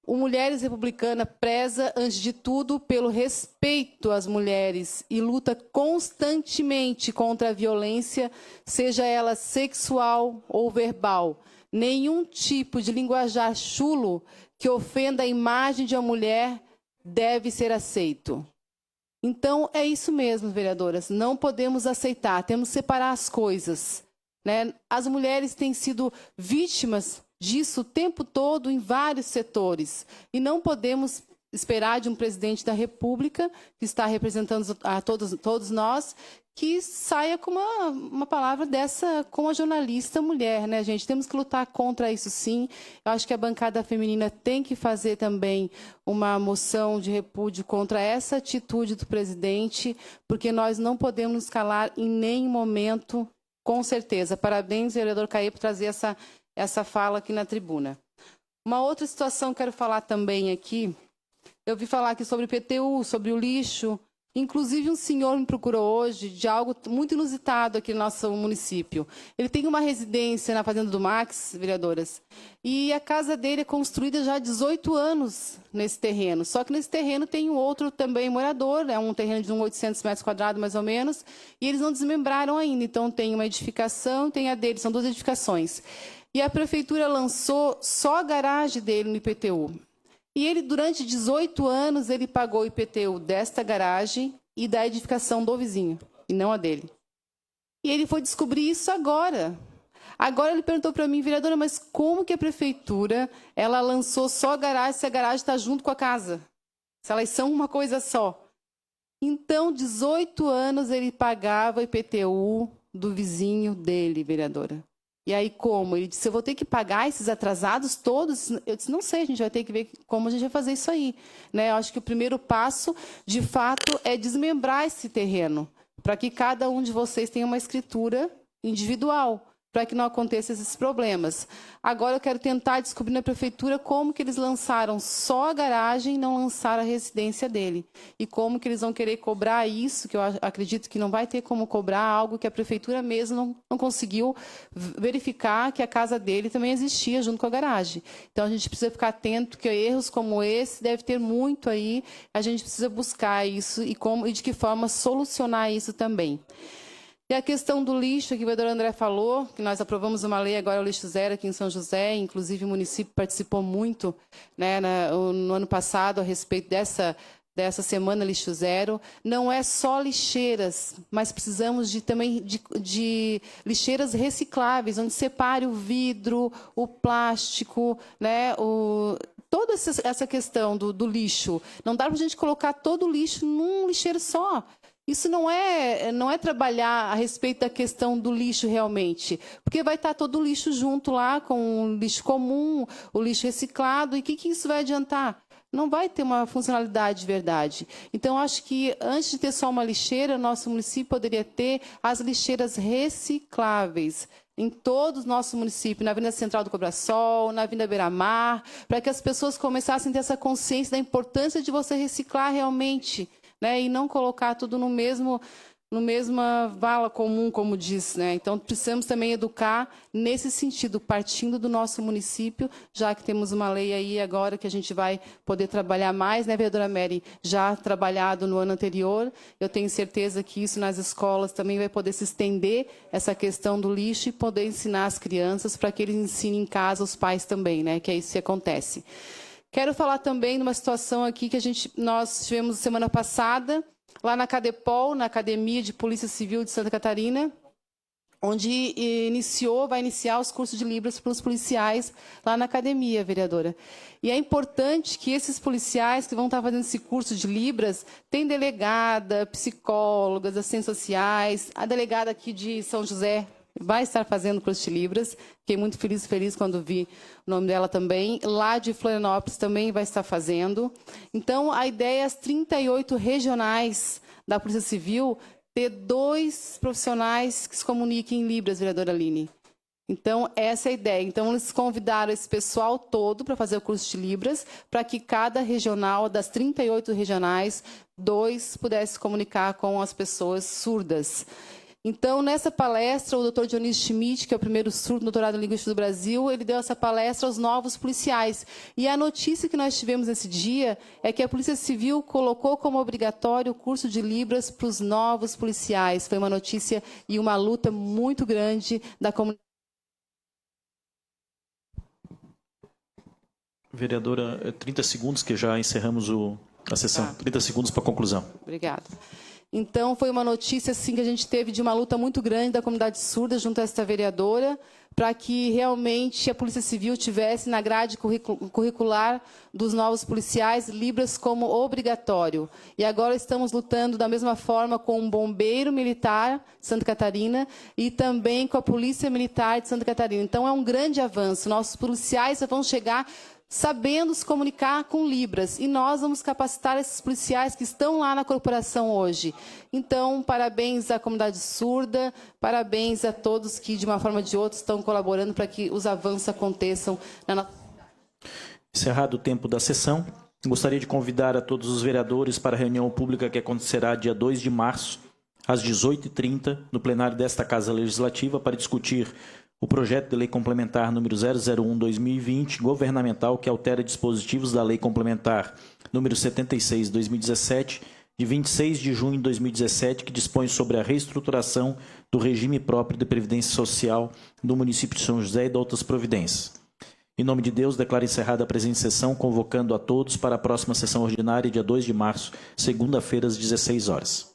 O Mulheres Republicana preza, antes de tudo, pelo respeito às mulheres e luta constantemente contra a violência, seja ela sexual ou verbal. Nenhum tipo de linguajar chulo que ofenda a imagem de uma mulher deve ser aceito. Então, é isso mesmo, vereadoras. Não podemos aceitar, temos que separar as coisas, né? As mulheres têm sido vítimas disso o tempo todo em vários setores. E não podemos esperar de um presidente da República, que está representando a todos nós, que saia com uma palavra dessa com a jornalista mulher, né, gente? Temos que lutar contra isso, sim. Eu acho que a bancada feminina tem que fazer também uma moção de repúdio contra essa atitude do presidente, porque nós não podemos nos calar em nenhum momento, com certeza. Parabéns, vereador Caê, por trazer essa fala aqui na tribuna. Uma outra situação que eu quero falar também aqui, eu vi falar aqui sobre o IPTU, sobre o lixo. Inclusive, um senhor me procurou hoje de algo muito inusitado aqui no nosso município. Ele tem uma residência na Fazenda do Max, vereadoras, e a casa dele é construída já há 18 anos nesse terreno. Só que nesse terreno tem um outro também morador, é um terreno de uns 800 metros quadrados, mais ou menos, e eles não desmembraram ainda. Então, tem uma edificação, tem a dele, são duas edificações. E a prefeitura lançou só a garagem dele no IPTU. E ele, durante 18 anos, ele pagou o IPTU desta garagem e da edificação do vizinho, e não a dele. E ele foi descobrir isso agora. Agora ele perguntou para mim, vereadora, mas como que a prefeitura ela lançou só a garagem se a garagem está junto com a casa? Se elas são uma coisa só. Então, 18 anos ele pagava o IPTU do vizinho dele, vereadora. E aí, como? Ele disse, eu vou ter que pagar esses atrasados todos? Eu disse, não sei, a gente vai ter que ver como a gente vai fazer isso aí. Né? Eu acho que o primeiro passo, de fato, é desmembrar esse terreno, para que cada um de vocês tenha uma escritura individual, para que não aconteçam esses problemas. Agora eu quero tentar descobrir na prefeitura como que eles lançaram só a garagem e não lançaram a residência dele. E como que eles vão querer cobrar isso, que eu acredito que não vai ter como cobrar algo que a prefeitura mesmo não conseguiu verificar que a casa dele também existia junto com a garagem. Então a gente precisa ficar atento que erros como esse deve ter muito aí, a gente precisa buscar isso e de que forma solucionar isso também. E a questão do lixo, que o vereador André falou, que nós aprovamos uma lei agora, o lixo zero, aqui em São José, inclusive o município participou muito, né, no ano passado a respeito dessa semana Lixo Zero, não é só lixeiras, mas precisamos também de lixeiras recicláveis, onde separe o vidro, o plástico, né, toda essa questão do lixo. Não dá para a gente colocar todo o lixo num lixeiro só. Isso não é trabalhar a respeito da questão do lixo realmente, porque vai estar todo o lixo junto lá com o lixo comum, o lixo reciclado, e o que isso vai adiantar? Não vai ter uma funcionalidade de verdade. Então, acho que antes de ter só uma lixeira, nosso município poderia ter as lixeiras recicláveis em todo o nosso município, na Avenida Central do Cobrasol, na Avenida Beira-Mar, para que as pessoas começassem a ter essa consciência da importância de você reciclar realmente, né, e não colocar tudo no mesma vala comum, como diz, né? Então, precisamos também educar nesse sentido, partindo do nosso município, já que temos uma lei aí agora que a gente vai poder trabalhar mais, né, vereadora Mary? Já trabalhado no ano anterior, eu tenho certeza que isso nas escolas também vai poder se estender, essa questão do lixo, e poder ensinar as crianças para que eles ensinem em casa os pais também, né? Que é isso que acontece. Quero falar também de uma situação aqui que nós tivemos semana passada, lá na Cadepol, na Academia de Polícia Civil de Santa Catarina, onde vai iniciar os cursos de Libras para os policiais lá na academia, vereadora. E é importante que esses policiais que vão estar fazendo esse curso de Libras, tem delegada, psicólogas, assistentes sociais, a delegada aqui de São José vai estar fazendo o curso de Libras. Fiquei muito feliz quando vi o nome dela também. Lá de Florianópolis também vai estar fazendo. Então, a ideia é as 38 regionais da Polícia Civil ter 2 profissionais que se comuniquem em Libras, vereadora Aline. Então, essa é a ideia. Então, eles convidaram esse pessoal todo para fazer o curso de Libras, para que cada regional, das 38 regionais, 2 pudesse se comunicar com as pessoas surdas. Então, nessa palestra, o Dr. Dionísio Schmidt, que é o primeiro surdo doutorado em Linguística do Brasil, ele deu essa palestra aos novos policiais. E a notícia que nós tivemos nesse dia é que a Polícia Civil colocou como obrigatório o curso de Libras para os novos policiais. Foi uma notícia e uma luta muito grande da comunidade. Vereadora, 30 segundos, que já encerramos a sessão. 30 segundos para a conclusão. Obrigada. Então, foi uma notícia assim, que a gente teve de uma luta muito grande da comunidade surda junto a esta vereadora, para que realmente a Polícia Civil tivesse na grade curricular dos novos policiais Libras como obrigatório. E agora estamos lutando da mesma forma com o Bombeiro Militar de Santa Catarina e também com a Polícia Militar de Santa Catarina. Então, é um grande avanço. Nossos policiais vão chegar sabendo se comunicar com Libras. E nós vamos capacitar esses policiais que estão lá na corporação hoje. Então, parabéns à comunidade surda, parabéns a todos que, de uma forma ou de outra, estão colaborando para que os avanços aconteçam na nossa... Encerrado o tempo da sessão, gostaria de convidar a todos os vereadores para a reunião pública que acontecerá dia 2 de março, às 18h30, no plenário desta Casa Legislativa, para discutir o projeto de lei complementar número 001/2020, governamental, que altera dispositivos da lei complementar número 76/2017, de 26 de junho de 2017, que dispõe sobre a reestruturação do regime próprio de previdência social do município de São José e de outras providências. Em nome de Deus, declaro encerrada a presente sessão, convocando a todos para a próxima sessão ordinária, dia 2 de março, segunda-feira, às 16 horas.